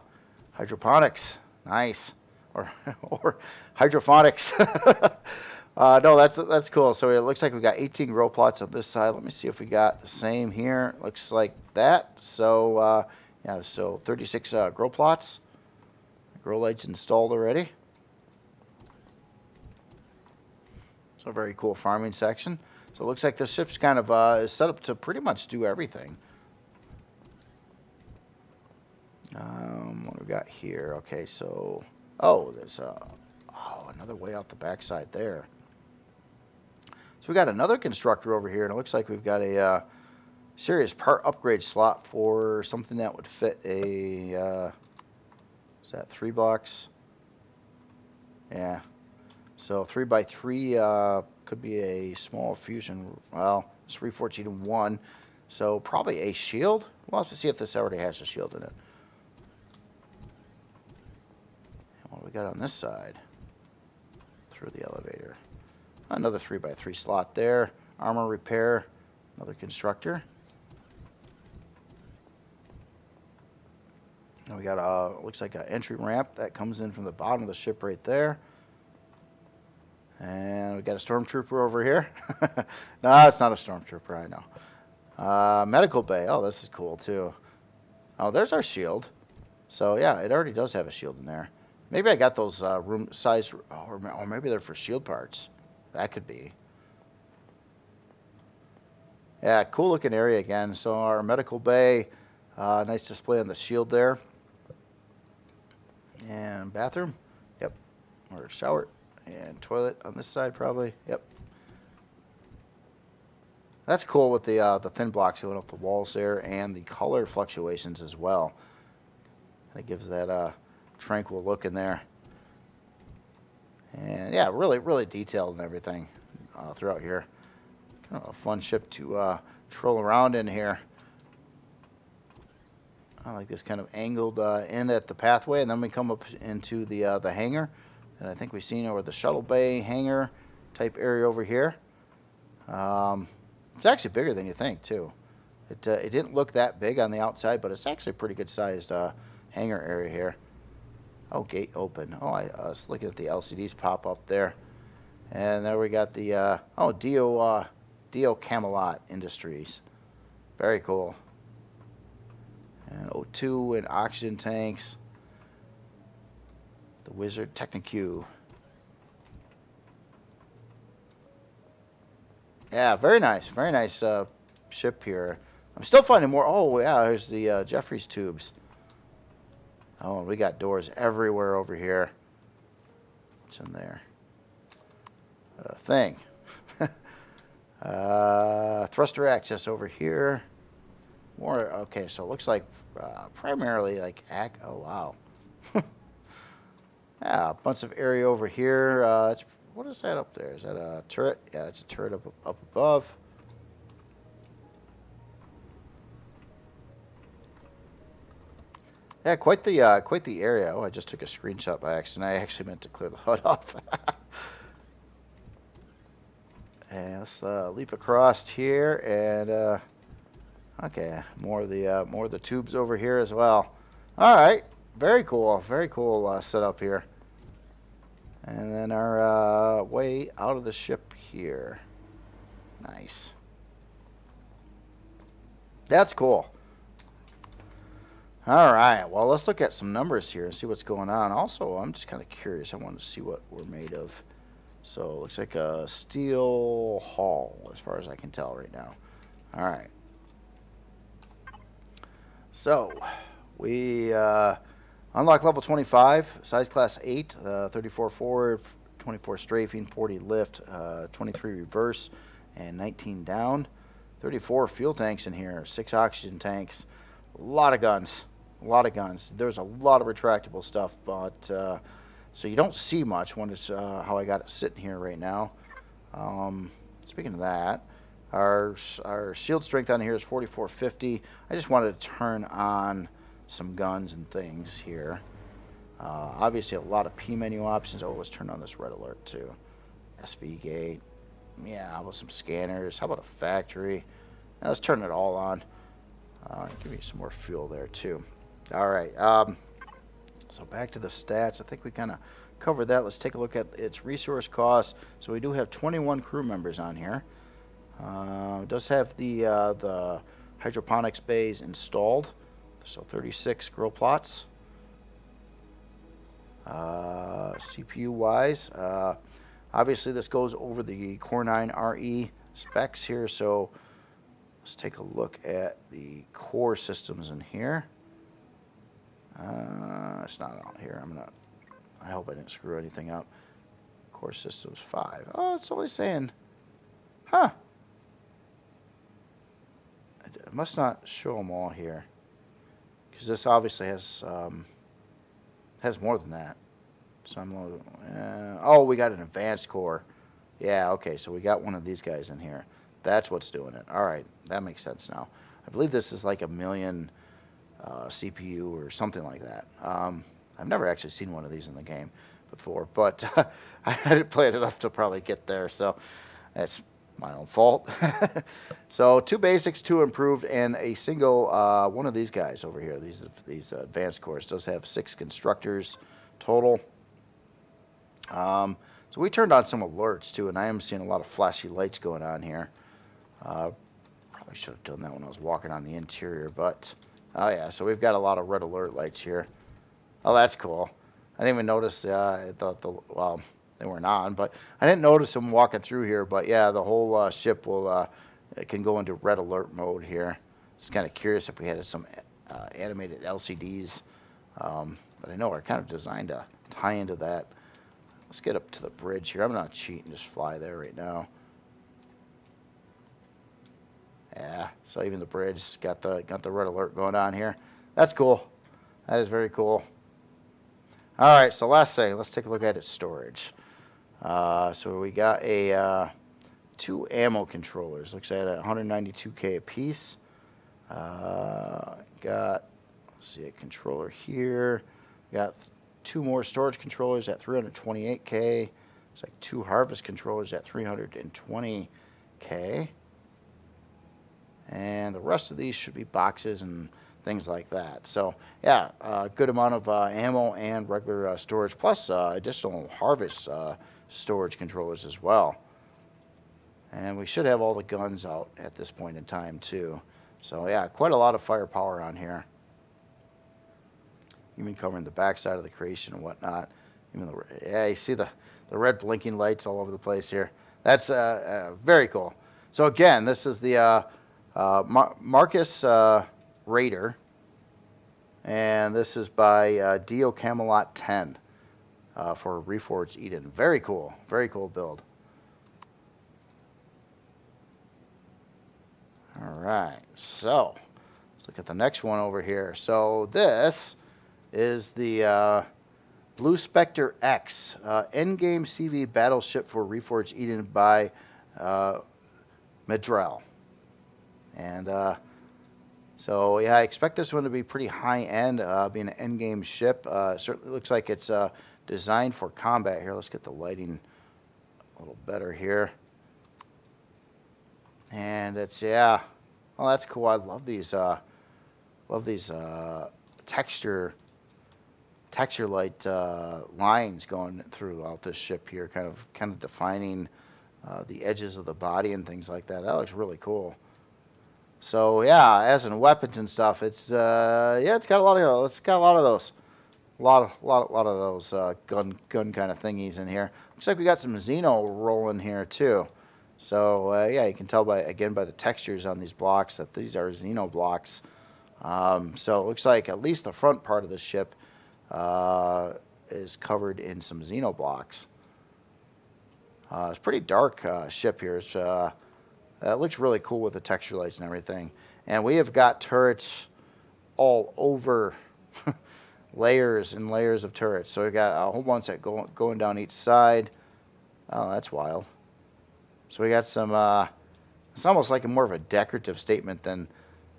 hydroponics. Nice. Or hydroponics. No, that's cool. So it looks like we got 18 grow plots on this side. Let me see if we got the same here. Looks like that. So yeah, so 36 grow plots. Grow lights installed already. So a very cool farming section. So it looks like the ship's kind of is set up to pretty much do everything. What do we got here? Okay, so there's another way out the backside there. So we got another constructor over here, and it looks like we've got a serious part upgrade slot for something that would fit a is that 3 blocks? Yeah. So 3x3 could be a small fusion. Well, it's 314-1. So probably a shield. We'll have to see if this already has a shield in it. And what do we got on this side? Through the elevator. Another 3x3 slot there. Armor repair. Another constructor. And we got looks like an entry ramp that comes in from the bottom of the ship right there. And we got a stormtrooper over here. No, it's not a stormtrooper, I know. Medical bay. Oh, this is cool too. Oh, there's our shield. So yeah, it already does have a shield in there. Maybe I got those room size, or maybe they're for shield parts. That could be. Yeah, cool looking area again. So our medical bay, nice display on the shield there. And bathroom. Yep. Or shower. And toilet on this side probably. Yep. That's cool with the thin blocks going up the walls there and the color fluctuations as well. That gives that tranquil look in there. And yeah, really, really detailed and everything throughout here. Kind of a fun ship to troll around in here. I like this kind of angled in at the pathway, and then we come up into the hangar. And I think we've seen over the shuttle bay hangar type area over here. It's actually bigger than you think too. It didn't look that big on the outside, but it's actually a pretty good sized hangar area here. Oh, gate open. Oh, I was looking at the LCDs pop up there. And there we got the, Dio Camelot Industries. Very cool. And O2 and oxygen tanks. The Wizard Technic-Q. Yeah, very nice. Very nice ship here. I'm still finding more. Oh, yeah, there's the Jeffries tubes. Oh, and we got doors everywhere over here. What's in there? Thing. Thruster access over here. More. Okay, so it looks like primarily like oh wow. Yeah, a bunch of area over here. What is that up there? Is that a turret? Yeah, it's a turret up above. Yeah, quite the area. Oh, I just took a screenshot by accident. I actually meant to clear the HUD off. And let's leap across here, and okay, more of the tubes over here as well. All right, very cool setup here. And then our way out of the ship here. Nice. That's cool. All right, well, let's look at some numbers here and see what's going on. Also, I'm just kind of curious. I want to see what we're made of. So it looks like a steel hull as far as I can tell right now. All right. So we unlock level 25, size class 8, 34 forward, 24 strafing, 40 lift, 23 reverse, and 19 down. 34 fuel tanks in here, 6 oxygen tanks, a lot of guns. There's a lot of retractable stuff, but so you don't see much when it's how I got it sitting here right now. Speaking of that, our shield strength on here is 4450. I just wanted to turn on some guns and things here. Obviously, a lot of P menu options. Oh, let's turn on this red alert too. SV gate. Yeah, how about some scanners? How about a factory? Now, let's turn it all on. Give me some more fuel there too. All right. So back to the stats. I think we kind of covered that. Let's take a look at its resource costs. So we do have 21 crew members on here. It does have the hydroponics bays installed. So 36 grow plots. CPU wise, obviously this goes over the Core 9 RE specs here. So let's take a look at the core systems in here. It's not on here. I hope I didn't screw anything up. Core systems 5. Oh, it's only saying, huh? It must not show them all here, because this obviously has more than that. So oh, we got an advanced core. Yeah, okay, so we got one of these guys in here. That's what's doing it. All right, that makes sense now. I believe this is like a million CPU or something like that. I've never actually seen one of these in the game before, but I didn't play it enough to probably get there, so that's my own fault. So 2 basics, 2 improved, and a single one of these guys over here. These advanced cores does have 6 constructors total. So we turned on some alerts too, and I am seeing a lot of flashy lights going on here. Probably should have done that when I was walking on the interior, but oh yeah, so we've got a lot of red alert lights here. Oh, that's cool. I didn't even notice well, they weren't on, but I didn't notice them walking through here. But yeah, the whole ship will it can go into red alert mode here. Just kind of curious if we had some animated LCDs, but I know we're kind of designed to tie into that. Let's get up to the bridge here. I'm not cheating, just fly there right now. Yeah, so even the bridge got the red alert going on here. That's cool. That is very cool. All right, so last thing, let's take a look at its storage. So we got a 2 ammo controllers. Looks at 192K a piece. Got, let's see, a controller here. Got 2 more storage controllers at 328K. It's like 2 harvest controllers at 320K. And the rest of these should be boxes and things like that. So yeah, a good amount of ammo and regular storage, plus additional harvest storage controllers as well. And we should have all the guns out at this point in time too. So yeah, quite a lot of firepower on here. Even covering the backside of the creation and whatnot. Even yeah, you see the red blinking lights all over the place here. That's very cool. So again, this is the Marcus Raider, and this is by Dio Camelot 10 for Reforged Eden. Very cool build. All right, so let's look at the next one over here. So this is the Blue Spectre X endgame CV battleship for Reforged Eden by Medrell. And so yeah, I expect this one to be pretty high end, being an end game ship. Certainly looks like it's designed for combat here. Let's get the lighting a little better here. And it's, yeah, oh, that's cool. I love these texture light lines going throughout this ship here, kind of defining the edges of the body and things like that. That looks really cool. So yeah, as in weapons and stuff, it's yeah, it's got a lot of those, a lot of those gun kind of thingies in here. Looks like we got some Xeno rolling here too. So yeah, you can tell by the textures on these blocks that these are Xeno blocks. So it looks like at least the front part of the ship is covered in some Xeno blocks. It's a pretty dark ship here. It's it looks really cool with the texture lights and everything. And we have got turrets all over, layers and layers of turrets. So we've got a whole bunch that going down each side. Oh, that's wild. So we got some, it's almost like more of a decorative statement than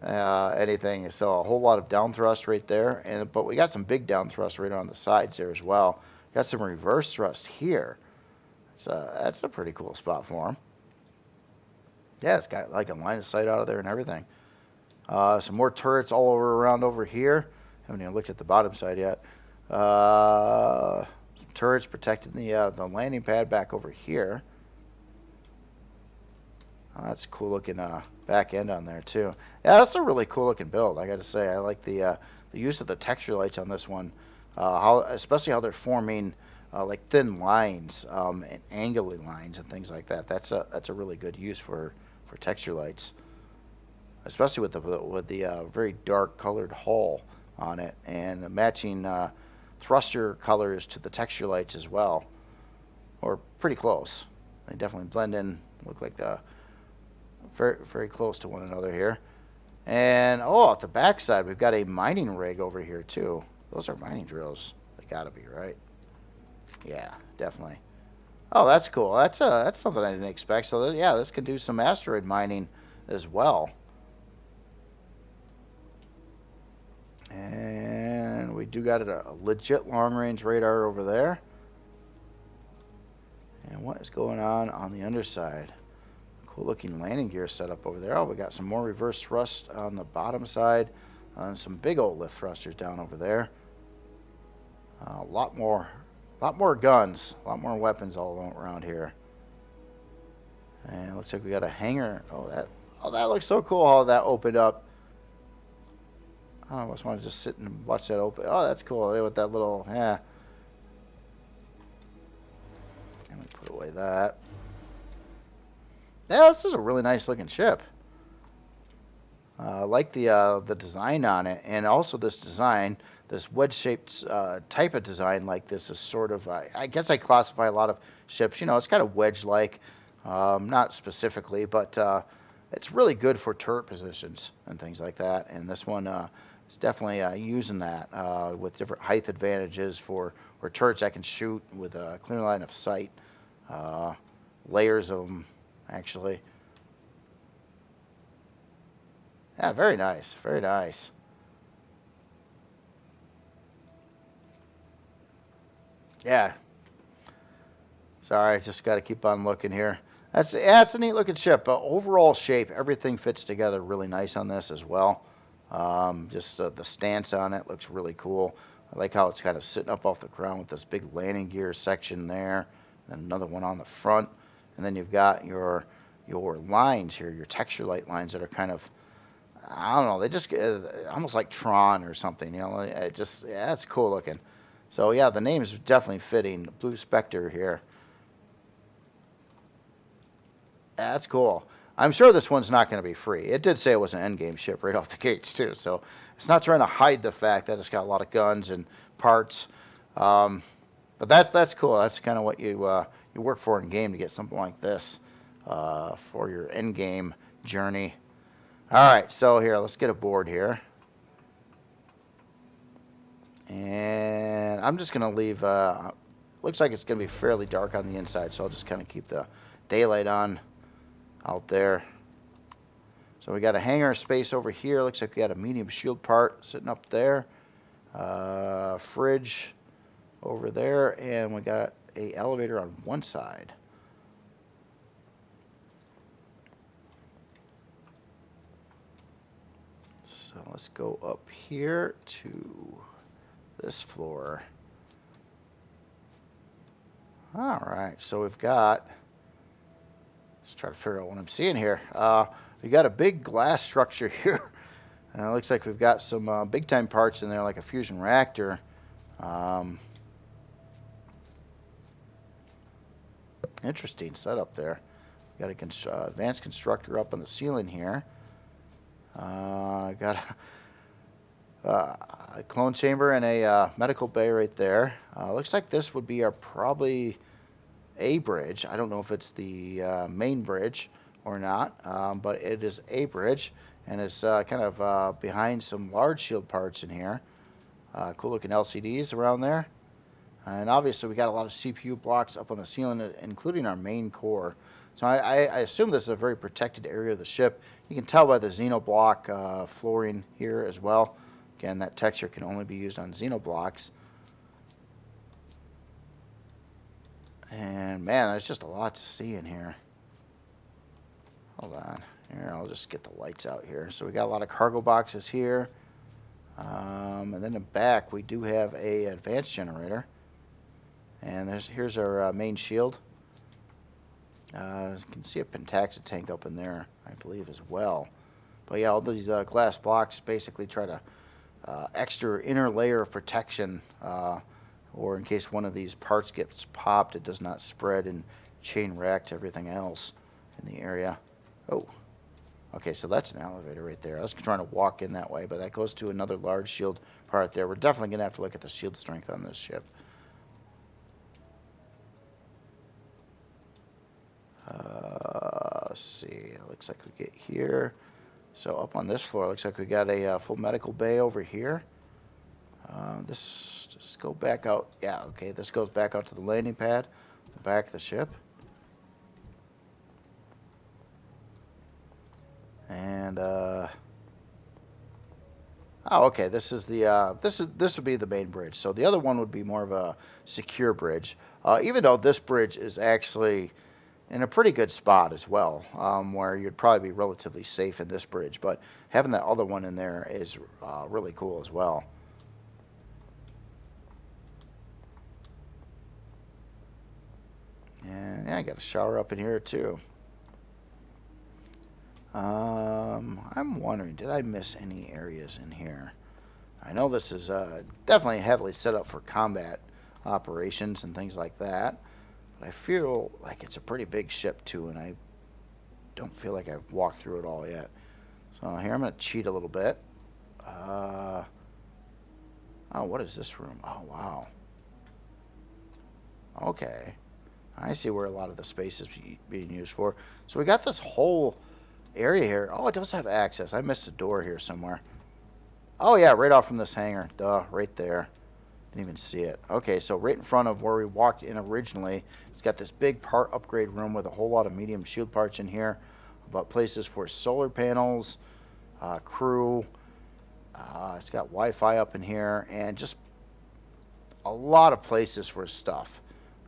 anything. So a whole lot of down thrust right there. But we got some big down thrust right on the sides there as well. Got some reverse thrust here. So that's a pretty cool spot for them. Yeah, it's got like a line of sight out of there and everything. Some more turrets all around over here. Haven't even looked at the bottom side yet. Some turrets protecting the landing pad back over here. That's a cool looking back end on there too. Yeah, that's a really cool looking build. I got to say, I like the use of the texture lights on this one. Especially how they're forming like thin lines and angly lines and things like that. That's a really good use for texture lights, especially with the very dark colored hull on it and the matching thruster colors to the texture lights as well, or pretty close. They definitely blend in, look like the very close to one another here. And oh, at the back side we've got a mining rig over here too. Those are mining drills. They gotta be, right? Yeah, definitely. Oh, that's cool. That's something I didn't expect. So yeah, this can do some asteroid mining as well. And we do got a legit long-range radar over there. And what is going on the underside? Cool looking landing gear setup over there. Oh, we got some more reverse thrust on the bottom side. Some big old lift thrusters down over there. A lot more A lot more guns, a lot more weapons all around here. And it looks like we got a hangar. Oh, that looks so cool how that opened up. I almost want to just sit and watch that open. Oh, that's cool. With that little, yeah. Let me put away that. Yeah, this is a really nice looking ship. I like the design on it, and also this design, this wedge-shaped type of design like this is sort of, I guess I classify a lot of ships, you know, it's kind of wedge-like, not specifically, but it's really good for turret positions and things like that. And this one is definitely using that with different height advantages for turrets that can shoot with a clear line of sight. Layers of them, actually. Yeah, very nice. Very nice. Yeah. Sorry, just got to keep on looking here. It's a neat looking ship. But overall shape, everything fits together really nice on this as well. Just the stance on it looks really cool. I like how it's kind of sitting up off the ground with this big landing gear section there, and another one on the front, and then you've got your lines here, your texture light lines that are kind of, I don't know, they just almost like Tron or something, you know. Yeah, it's cool looking. So yeah, the name is definitely fitting. Blue Spectre here. That's cool. I'm sure this one's not going to be free. It did say it was an endgame ship right off the gates too, so it's not trying to hide the fact that it's got a lot of guns and parts. But that's cool. That's kind of what you work for in game to get something like this for your endgame journey. All right, so here, let's get aboard here. And I'm just going to leave, looks like it's going to be fairly dark on the inside, so I'll just kind of keep the daylight on out there. So we got a hangar space over here. Looks like we got a medium shield part sitting up there. Fridge over there, and we got a elevator on one side. So let's go up here to this floor. All right, so we've got, let's try to figure out what I'm seeing here. We got a big glass structure here. And it looks like we've got some big time parts in there, like a fusion reactor. Interesting setup there. Got a advanced constructor up on the ceiling here. Got a clone chamber and a medical bay right there. Looks like this would be our probably a bridge. I don't know if it's the main bridge or not, but it is a bridge, and it's kind of behind some large shield parts in here. Cool looking LCDs around there. And obviously we got a lot of CPU blocks up on the ceiling, including our main core. So I assume this is a very protected area of the ship. You can tell by the Xenoblock flooring here as well. Again, that texture can only be used on Xenoblocks. And man, there's just a lot to see in here. Hold on. Here, I'll just get the lights out here. So we got a lot of cargo boxes here. And then in the back, we do have a advanced generator. And here's our main shield. You can see a Pentaxa tank up in there, I believe, as well. But yeah, all these glass blocks basically try to extra inner layer of protection, or in case one of these parts gets popped, it does not spread and chain react to everything else in the area. Oh, okay, so that's an elevator right there. I was trying to walk in that way, but that goes to another large shield part there. We're definitely going to have to look at the shield strength on this ship. Let's see, it looks like we get here. So up on this floor, looks like we got a full medical bay over here. This just go back out. Yeah, okay, this goes back out to the landing pad, the back of the ship. And oh, okay, this is the this would be the main bridge. So the other one would be more of a secure bridge. Even though this bridge is actually in a pretty good spot as well, where you'd probably be relatively safe in this bridge. But having that other one in there is really cool as well. got a shower up in here too. I'm wondering, did I miss any areas in here? I know this is definitely heavily set up for combat operations and things like that. But I feel like it's a pretty big ship too, and I don't feel like I've walked through it all yet. So here I'm going to cheat a little bit. Oh, what is this room? Oh, wow. Okay. I see where a lot of the space is being used for. So we got this whole area here. Oh, it does have access. I missed a door here somewhere. Oh, yeah, right off from this hangar. Duh, right there. Didn't even see it. Okay, so right in front of where we walked in originally, it's got this big part upgrade room with a whole lot of medium shield parts in here. About places for solar panels, crew. It's got Wi-Fi up in here, and just a lot of places for stuff.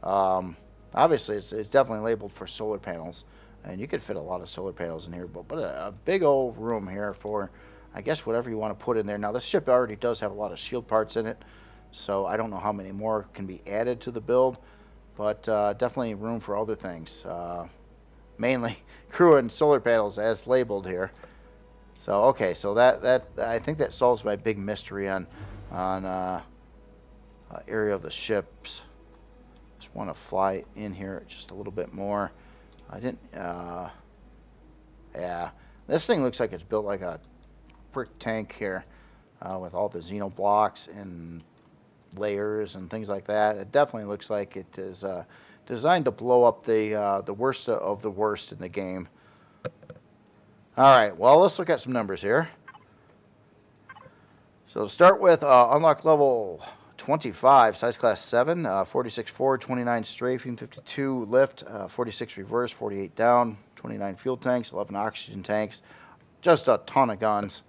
Obviously, it's definitely labeled for solar panels, and you could fit a lot of solar panels in here, but a big old room here for, I guess, whatever you want to put in there. Now, this ship already does have a lot of shield parts in it, so I don't know how many more can be added to the build, but definitely room for other things. Mainly crew and solar panels as labeled here. So, okay, so that I think that solves my big mystery on area of the ships. Just want to fly in here just a little bit more. I didn't, yeah. This thing looks like it's built like a brick tank here with all the xeno blocks and layers and things like that. It definitely looks like it is designed to blow up the worst of the worst in the game. All right, well, let's look at some numbers here. So to start with, unlock level 25, size class 7, 46 forward, 29 strafing, 52 lift, 46 reverse, 48 down, 29 fuel tanks, 11 oxygen tanks, just a ton of guns.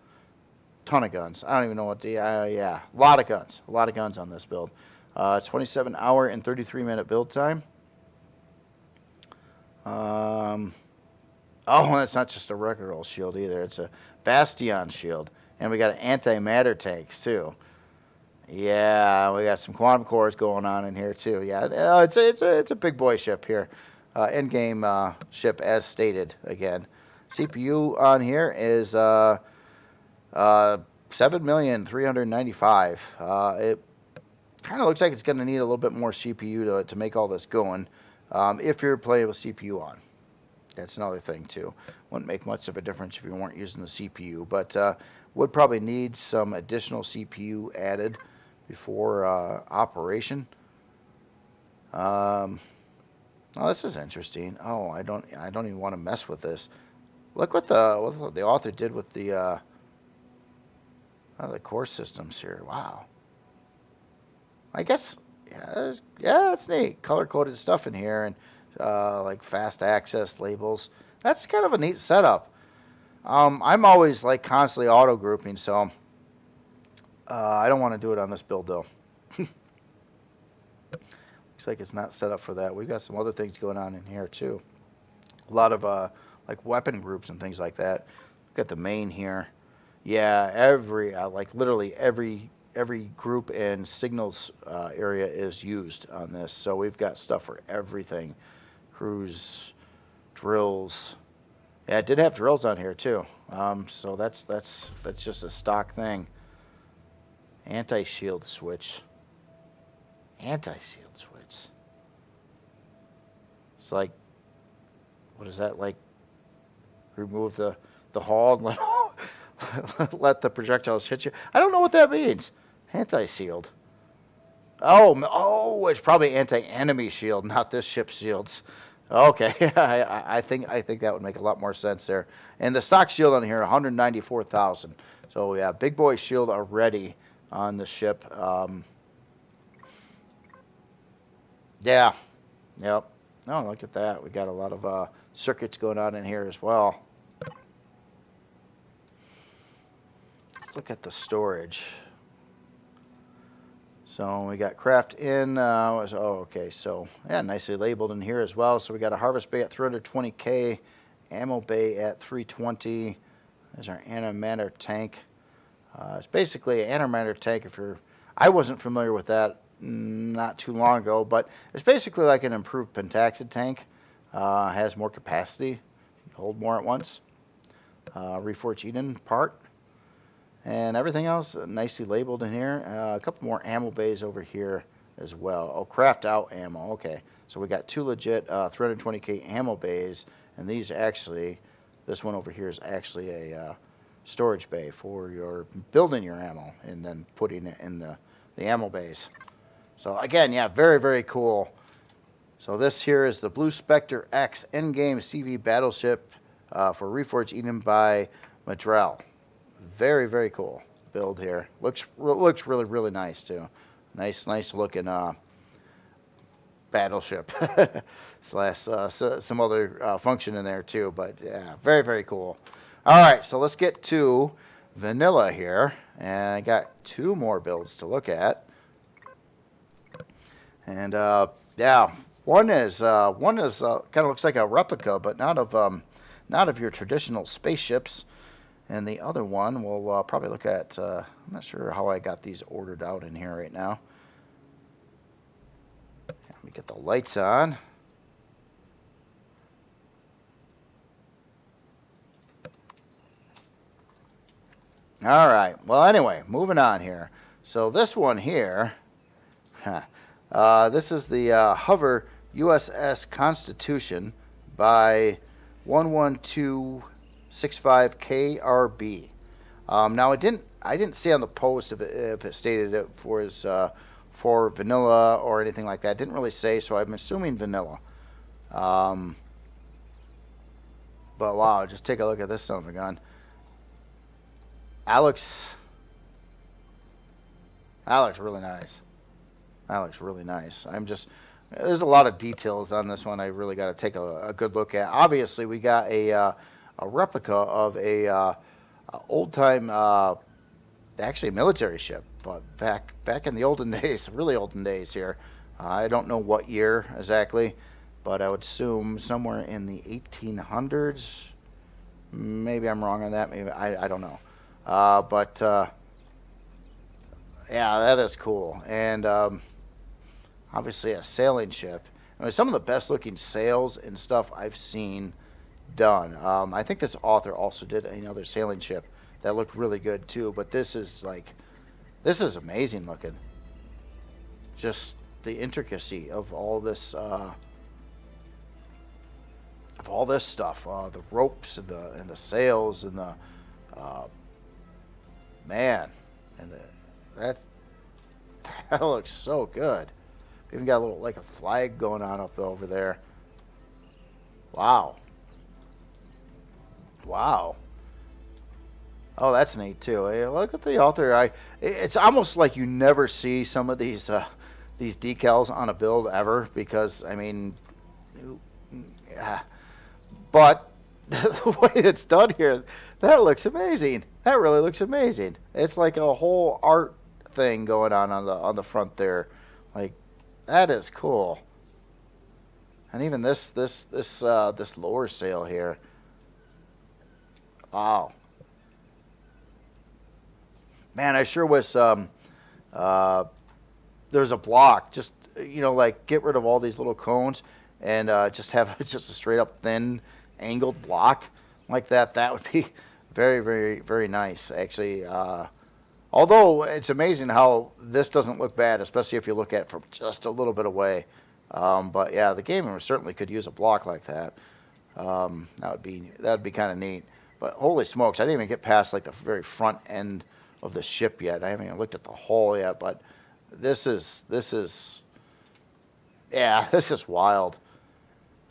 Ton of guns. I don't even know what the, yeah, a lot of guns on this build. 27 hour and 33 minute build time. Oh, it's not just a regular old shield either. It's a Bastion shield. And we got antimatter tanks, too. Yeah, we got some quantum cores going on in here, too. Yeah, it's a big boy ship here. Endgame ship, as stated, again. CPU on here is 7,395,000. It kind of looks like it's going to need a little bit more CPU to make all this going. If you're playing with CPU on. That's another thing, too. Wouldn't make much of a difference if you weren't using the CPU, but would probably need some additional CPU added before operation. Oh, this is interesting. Oh, I don't even want to mess with this. Look what the author did with the core systems here. Wow. I guess, yeah, it's neat. Color-coded stuff in here, and like fast access labels. That's kind of a neat setup. I'm always like constantly auto grouping, so I don't want to do it on this build though. Looks like it's not set up for that. We've got some other things going on in here too. A lot of like weapon groups and things like that. Look at the main here. Yeah, like literally every group and signals area is used on this. So we've got stuff for everything. Crews, drills. Yeah, it did have drills on here too. So that's just a stock thing. Anti-shield switch. Anti-shield switch. It's like, what is that, like? Remove the hull and let the projectiles hit you. I don't know what that means. Anti-shield. Oh, it's probably anti-enemy shield, not this ship's shields. Okay, I think that would make a lot more sense there. And the stock shield on here, 194,000. So yeah, big boy shield already on the ship. Yeah, yep. Oh, look at that. We got a lot of circuits going on in here as well. Let's look at the storage. So we got craft in, okay, so yeah, nicely labeled in here as well. So we got a harvest bay at 320K, ammo bay at 320. There's our antimatter tank. It's basically an antimatter tank. I wasn't familiar with that not too long ago, but it's basically like an improved pentaxid tank. Has more capacity, hold more at once. Reforged Eden part. And everything else nicely labeled in here. A couple more ammo bays over here as well. Oh, craft out ammo. Okay, so we got two legit 320k ammo bays, and these actually, this one over here is actually a storage bay for your building your ammo and then putting it in the ammo bays. So again, yeah, very, very cool. So this here is the Blue Spectre X endgame CV battleship for Reforged Eden by Madrell. Very, very cool build here. Looks really, really nice too. Nice looking battleship. Slash some other function in there too. But yeah, very, very cool. All right, so let's get to vanilla here, and I got two more builds to look at. And yeah, one is kind of looks like a replica, but not of your traditional spaceships. And the other one we'll probably look at, I'm not sure how I got these ordered out in here right now. Let me get the lights on. All right, well anyway, moving on here. So this one here, this is the Hover USS Constitution by 11265KRB. Now I didn't see on the post if it stated it for vanilla or anything like that. It didn't really say, so I'm assuming vanilla. But wow, just take a look at this son of a gun. That looks really nice. That looks really nice. There's a lot of details on this one I really got to take a good look at. Obviously, we got a replica of a old-time, actually military ship, but back in the olden days, really olden days here. I don't know what year exactly, but I would assume somewhere in the 1800s. Maybe I'm wrong on that. Maybe I don't know. But yeah, that is cool. And obviously a sailing ship. I mean, some of the best looking sails and stuff I've seen done. I think this author also did another sailing ship that looked really good too, but this is amazing looking. Just the intricacy of all this stuff, the ropes and the sails and the man, and that looks so good. Even got a little like a flag going on up over there. Wow. Oh, that's neat too. Hey, look at the author. It's almost like you never see some of these decals on a build ever, because I mean, yeah. But the way it's done here, that looks amazing. That really looks amazing. It's like a whole art thing going on the front there. Like, that is cool. And even this lower sail here. Wow. Man, I sure wish there's a block. Just, like get rid of all these little cones and just have just a straight up thin angled block like that. That would be very, very, very nice, actually. Although it's amazing how this doesn't look bad, especially if you look at it from just a little bit away. But yeah, the game certainly could use a block like that. That would be kind of neat. But holy smokes, I didn't even get past like the very front end of the ship yet. I haven't even looked at the hull yet. But this is wild.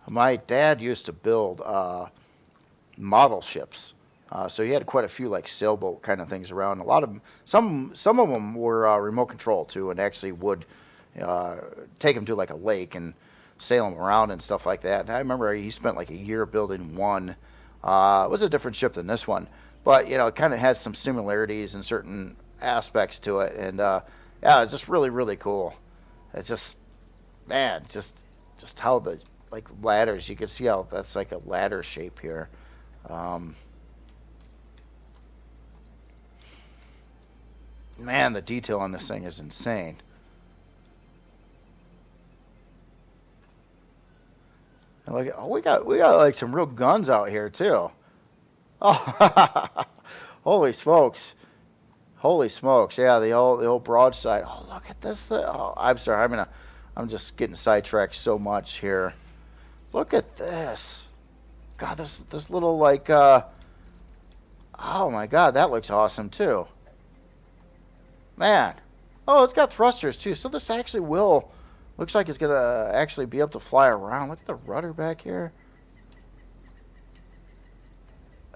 My dad used to build model ships. So he had quite a few like sailboat kind of things around. A lot of them, some of them were remote control too, and actually would take them to like a lake and sail them around and stuff like that. And I remember he spent like a year building one. It was a different ship than this one, but it kind of has some similarities in certain aspects to it. And yeah, it's just really, really cool. It's just, man, just how the like ladders. You can see how that's like a ladder shape here. Man, the detail on this thing is insane. And look, oh, we got like some real guns out here too. Oh, holy smokes! Holy smokes! Yeah, the old broadside. Oh, look at this thing. Oh, I'm sorry. I'm just getting sidetracked so much here. Look at this. God, this little like oh my God, that looks awesome too. Man. Oh, it's got thrusters too. So this actually will looks like it's gonna actually be able to fly around. Look at the rudder back here.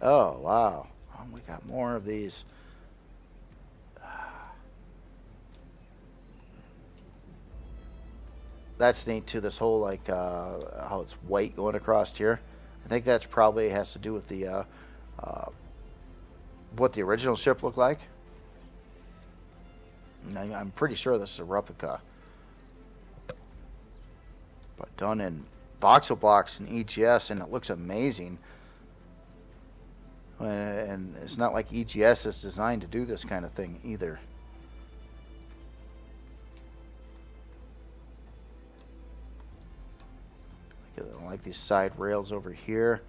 Oh wow. Oh, we got more of these. That's neat too. This whole like how it's white going across here. I think that's probably has to do with the uh, what the original ship looked like. I'm pretty sure this is a replica, but done in voxel blocks and EGS, and it looks amazing. And it's not like EGS is designed to do this kind of thing either. I like these side rails over here.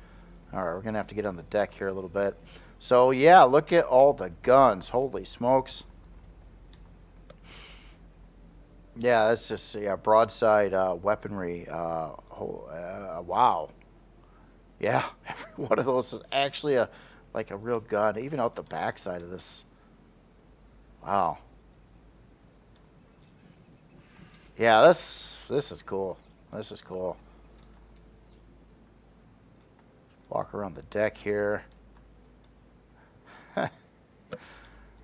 All right, we're gonna have to get on the deck here a little bit. So yeah, look at all the guns. Holy smokes. Yeah, that's just broadside weaponry. Wow. Yeah, every one of those is actually a like a real gun, even out the backside of this. Wow. Yeah, this is cool. This is cool. Walk around the deck here.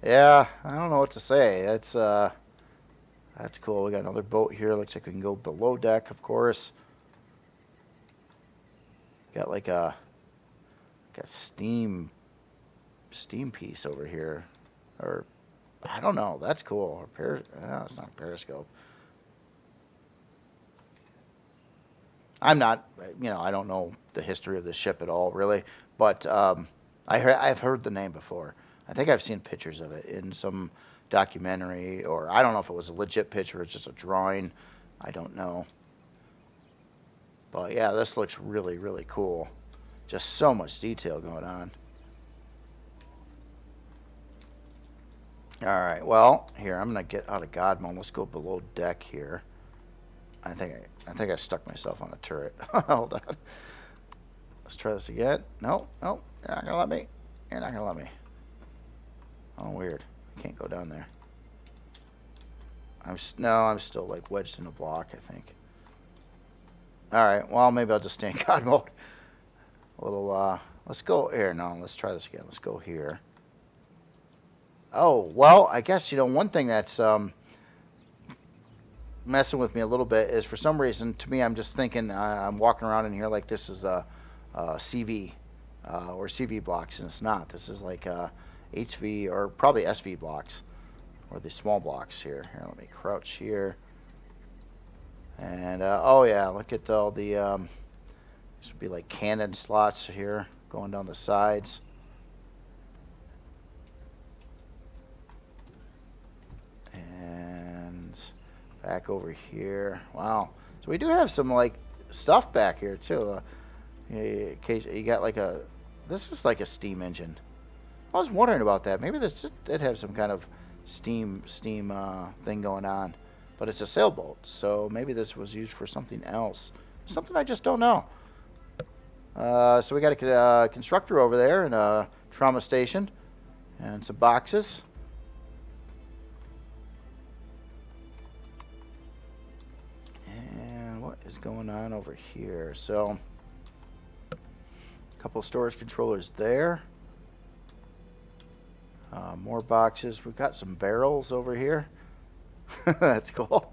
Yeah, I don't know what to say. That's cool. We got another boat here. Looks like we can go below deck, of course. Got like a steam piece over here, or I don't know. That's cool. Or no, it's not a periscope. I'm not, I don't know the history of the ship at all, really. But I've heard the name before. I think I've seen pictures of it in some documentary, or I don't know if it was a legit picture or it's just a drawing. I don't know. But yeah, this looks really, really cool. Just so much detail going on. All right, well, here, I'm going to get out of God mode. Let's go below deck here. I think I stuck myself on the turret. Hold on. Let's try this again. No, you're not gonna let me. You're not gonna let me. Oh, weird. I can't go down there. I'm still like wedged in a block, I think. All right. Well, maybe I'll just stay in God mode. A little. Let's go here. No, let's try this again. Let's go here. Oh, well, I guess one thing that's messing with me a little bit is for some reason, to me, I'm just thinking I'm walking around in here like this is a CV or CV blocks, and it's not. This is like HV or probably SV blocks, or the small blocks here. Here, let me crouch here. And oh yeah, look at all the this would be like cannon slots here going down the sides. And back over here. Wow. So we do have some like stuff back here too. You got like this is like a steam engine. I was wondering about that. Maybe this did have some kind of steam thing going on, but it's a sailboat, so maybe this was used for something else. Something I just don't know. So we got a constructor over there and a trauma station and some boxes. And what is going on over here? So a couple of storage controllers there. More boxes. We've got some barrels over here. That's cool.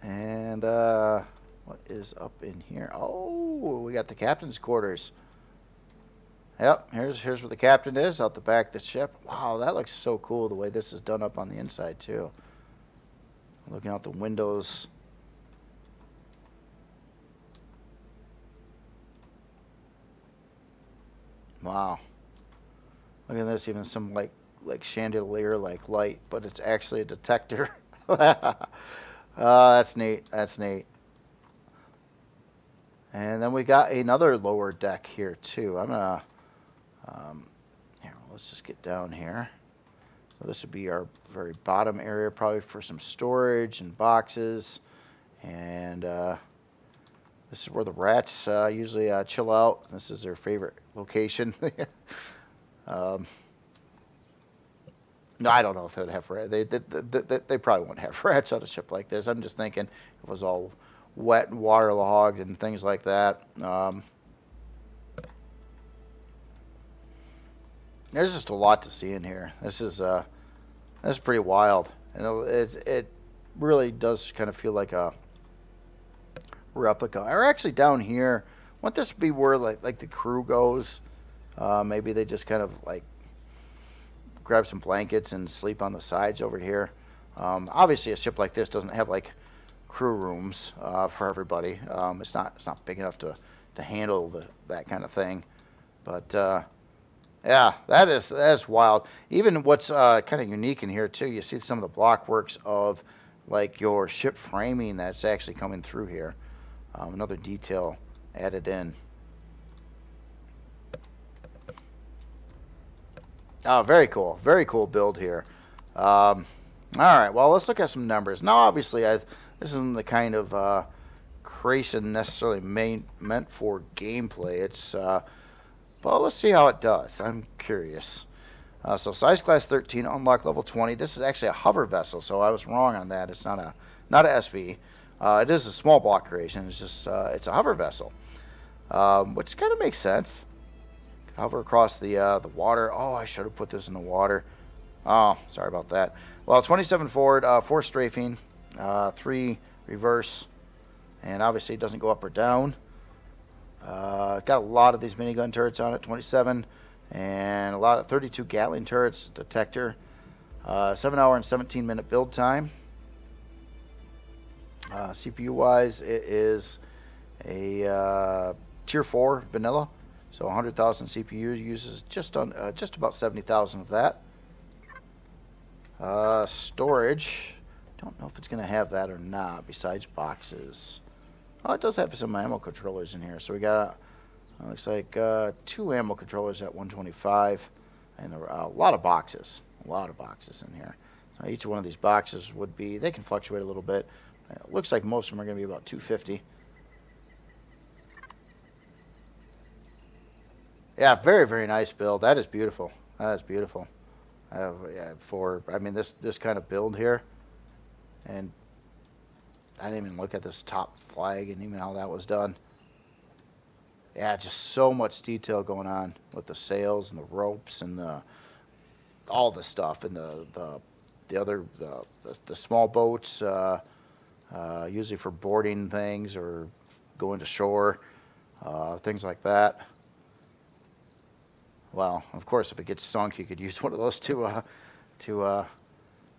And what is up in here? Oh, we got the captain's quarters. Yep, here's where the captain is, out the back of the ship. Wow, that looks so cool the way this is done up on the inside too. Looking out the windows. Wow. Look at this, even some like chandelier like light, but it's actually a detector. That's neat. That's neat. And then we got another lower deck here too. I'm gonna here. Let's just get down here. So this would be our very bottom area, probably for some storage and boxes. And this is where the rats usually chill out. This is their favorite location. No, I don't know if it would have rats. They probably wouldn't have rats on a ship like this. I'm just thinking if it was all wet and waterlogged and things like that. There's just a lot to see in here. This is pretty wild, and it really does kind of feel like a replica. Or actually, down here, wouldn't this be where like the crew goes? Maybe they just kind of like grab some blankets and sleep on the sides over here. Obviously, a ship like this doesn't have like crew rooms for everybody. It's not big enough to handle that kind of thing. But yeah, that is wild. Even what's kind of unique in here too, you see some of the block works of like your ship framing that's actually coming through here. Another detail added in. Oh, very cool build here. All right, well, let's look at some numbers. Now, obviously, this isn't the kind of creation necessarily meant for gameplay. It's well, let's see how it does. I'm curious. So size class 13, unlock level 20. This is actually a hover vessel, so I was wrong on that. It's not a SV. It is a small block creation. It's just it's a hover vessel, which kind of makes sense. Hover across the water. Oh, I should have put this in the water. Oh, sorry about that. Well, 27 forward, 4 strafing, 3 reverse, and obviously it doesn't go up or down. Got a lot of these minigun turrets on it, 27, and a lot of 32 Gatling turrets, detector. 7 hour and 17 minute build time. CPU wise, it is a tier 4 vanilla. So 100,000 CPU uses just about 70,000 of that. Storage, don't know if it's going to have that or not. Besides boxes, oh, it does have some ammo controllers in here. So we got looks like 2 ammo controllers at 125, and a lot of boxes. A lot of boxes in here. So each one of these boxes would be, they can fluctuate a little bit. It looks like most of them are going to be about 250. Yeah, very, very nice build. That is beautiful. That is beautiful. Yeah, I mean, this kind of build here, and I didn't even look at this top flag and even how that was done. Yeah, just so much detail going on with the sails and the ropes and all the stuff and the small boats, usually for boarding things or going to shore, things like that. Well, of course, if it gets sunk, you could use one of those to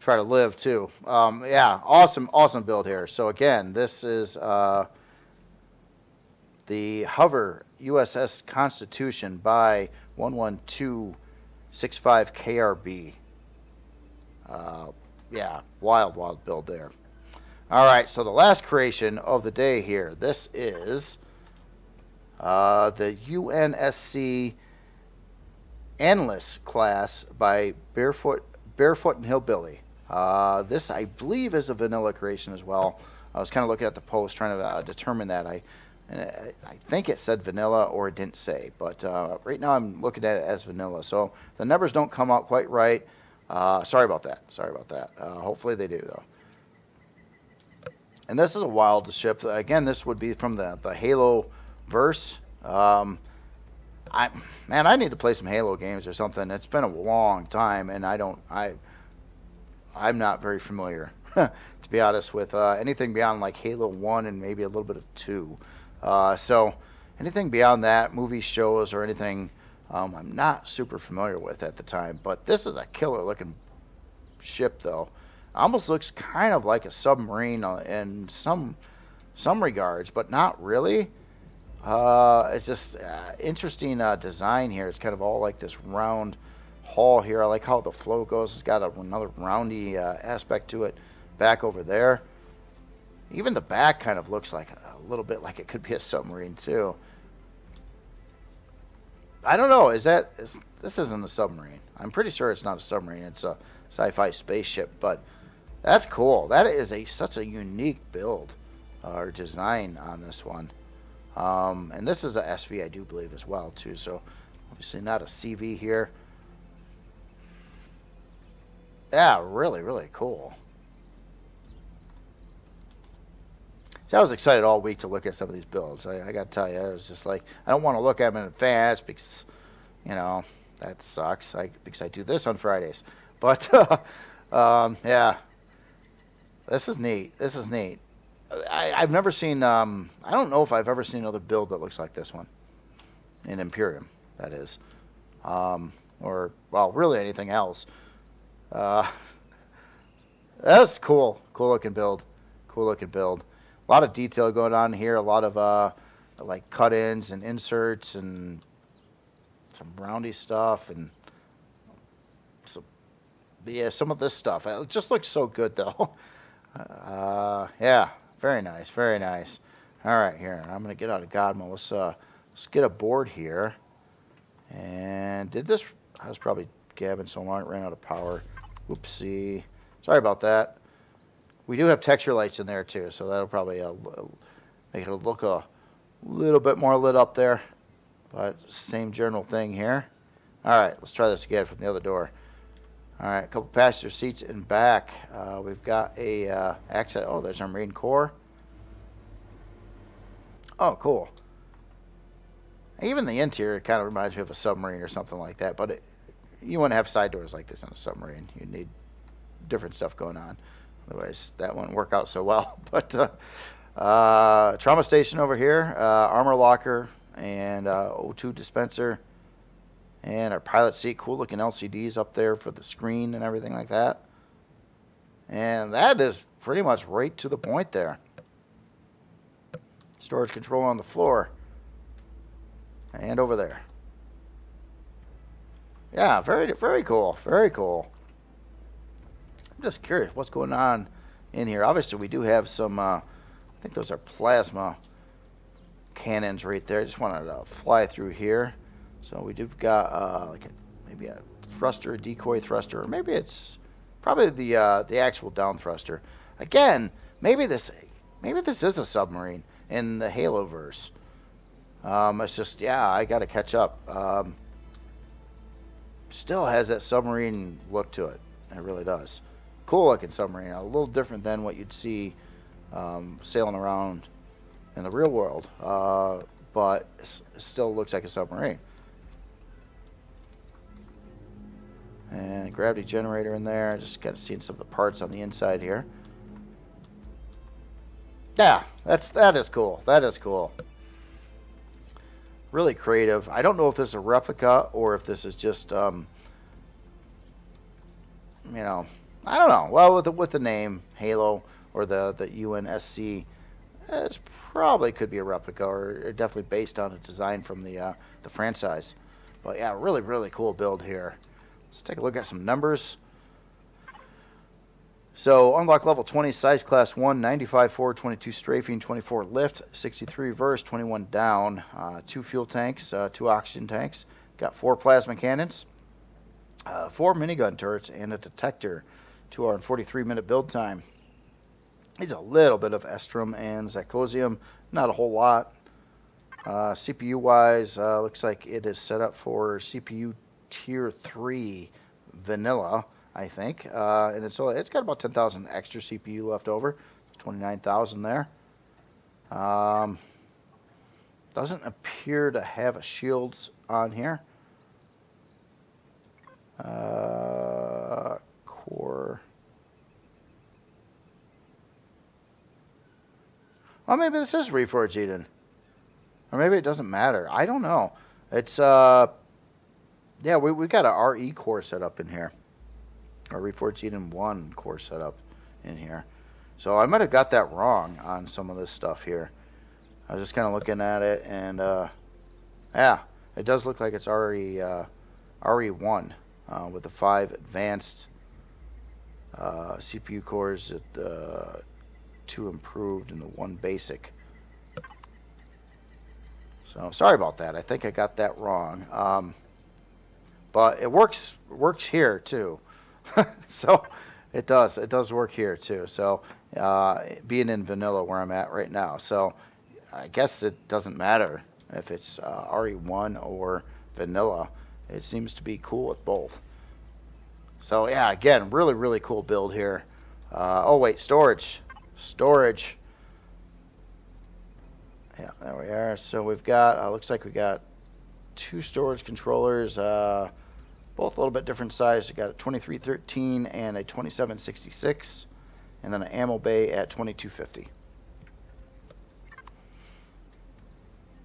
try to live too. Yeah, awesome build here. So again, this is the Hover USS Constitution by 11265 KRB. Yeah, wild build there. All right, so the last creation of the day here. This is the UNSC Analyst class by Barefoot and Hillbilly. This, I believe, is a vanilla creation as well. I was kind of looking at the post trying to determine that. I think it said vanilla or it didn't say, but right now I'm looking at it as vanilla. So the numbers don't come out quite right. Sorry about that. Hopefully they do, though. And this is a wild ship. Again, this would be from the Halo verse. I need to play some Halo games or something. It's been a long time, and I'm not very familiar, to be honest, with anything beyond like Halo 1 and maybe a little bit of 2. So anything beyond that, movies, shows, or anything, I'm not super familiar with at the time. But this is a killer-looking ship, though. Almost looks kind of like a submarine in some regards, but not really. It's just interesting design here. It's kind of all like this round hull here. I like how the flow goes. It's got another roundy aspect to it back over there. Even the back kind of looks like a little bit like it could be a submarine too. I don't know. This isn't a submarine? I'm pretty sure it's not a submarine. It's a sci-fi spaceship, but that's cool. That is such a unique build or design on this one. And this is a SV, I do believe, as well too. So obviously not a CV here. Yeah, really, really cool. See, I was excited all week to look at some of these builds. I got to tell you, I was just like, I don't want to look at them in advance because, you know, that sucks. Because I do this on Fridays. But, yeah, this is neat. This is neat. I've never seen, I don't know if I've ever seen another build that looks like this one. In Empyrion, that is. Or, well, really anything else. That's cool. Cool looking build. Cool looking build. A lot of detail going on here. A lot of like cut-ins and inserts and some roundy stuff and some of this stuff. It just looks so good though. Yeah, very nice, very nice. All right, here I'm gonna get out of God mode. Let's get a board here. And I was probably gabbing so long it ran out of power. Oopsie. Sorry about that. We do have texture lights in there too, so that'll probably make it look a little bit more lit up there. But same general thing here. All right, let's try this again from the other door. All right, a couple passenger seats in back. We've got a access. Oh, there's our Marine Corps. Oh, cool. Even the interior kind of reminds me of a submarine or something like that. But you wouldn't have side doors like this in a submarine. You'd need different stuff going on. Otherwise, that wouldn't work out so well. But trauma station over here, armor locker, and O2 dispenser, and our pilot seat. Cool looking LCDs up there for the screen and everything like that. And that is pretty much right to the point there. Storage control on the floor. And over there. Yeah, very, very cool. Very cool. I'm just curious what's going on in here. Obviously, we do have some, I think those are plasma cannons right there. I just wanted to fly through here. So we do got maybe a thruster, a decoy thruster, or maybe it's probably the actual down thruster. Again, maybe this is a submarine in the Haloverse. It's just, yeah, I got to catch up. Still has that submarine look to it. It really does. Cool looking submarine. A little different than what you'd see sailing around in the real world. But it still looks like a submarine. And gravity generator in there. Just kind of seeing some of the parts on the inside here. Yeah, that is cool. That is cool. Really creative. I don't know if this is a replica or if this is just, you know, I don't know. Well, with the name Halo or the UNSC, it probably could be a replica or definitely based on a design from the franchise. But yeah, really, really cool build here. Let's take a look at some numbers. So, unlock level 20, size class 1, 95 forward, 22 strafing, 24 lift, 63 reverse, 21 down, 2 fuel tanks, 2 oxygen tanks, got 4 plasma cannons, 4 minigun turrets, and a detector. 2 hour and 43-minute build time. Needs a little bit of Estrum and Zacosium, not a whole lot. CPU-wise, looks like it is set up for CPU Tier 3 Vanilla, I think. And it's got about 10,000 extra CPU left over. 29,000 there. Doesn't appear to have a shields on here. Core. Well, maybe this is Reforged Eden. Or maybe it doesn't matter. I don't know. It's, yeah, we got a RE core set up in here. A Reforged Eden 1 core set up in here. So I might have got that wrong on some of this stuff here. I was just kind of looking at it, and yeah, it does look like it's RE1 with the 5 advanced CPU cores, 2 improved, and the 1 basic. So sorry about that. I think I got that wrong. But it works here too. So it does work here too. So being in vanilla where I'm at right now, so I guess it doesn't matter if it's RE1 or vanilla. It seems to be cool with both. So yeah, again, really cool build here. Oh wait, storage. Yeah, there we are. So we've got looks like we got 2 storage controllers, both a little bit different size. We got a 2313 and a 2766, and then an ammo bay at 2250.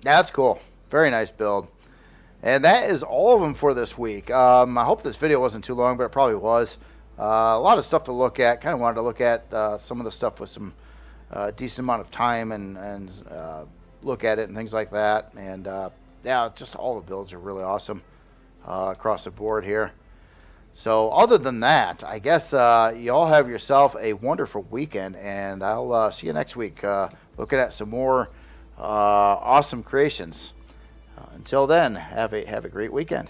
That's cool. Very nice build. And that is all of them for this week. I hope this video wasn't too long, but it probably was. A lot of stuff to look at. Kind of wanted to look at some of the stuff with some decent amount of time and look at it and things like that. And yeah, just all the builds are really awesome across the board here. So other than that, I guess you all have yourself a wonderful weekend, and I'll see you next week looking at some more awesome creations. Until then, have a great weekend.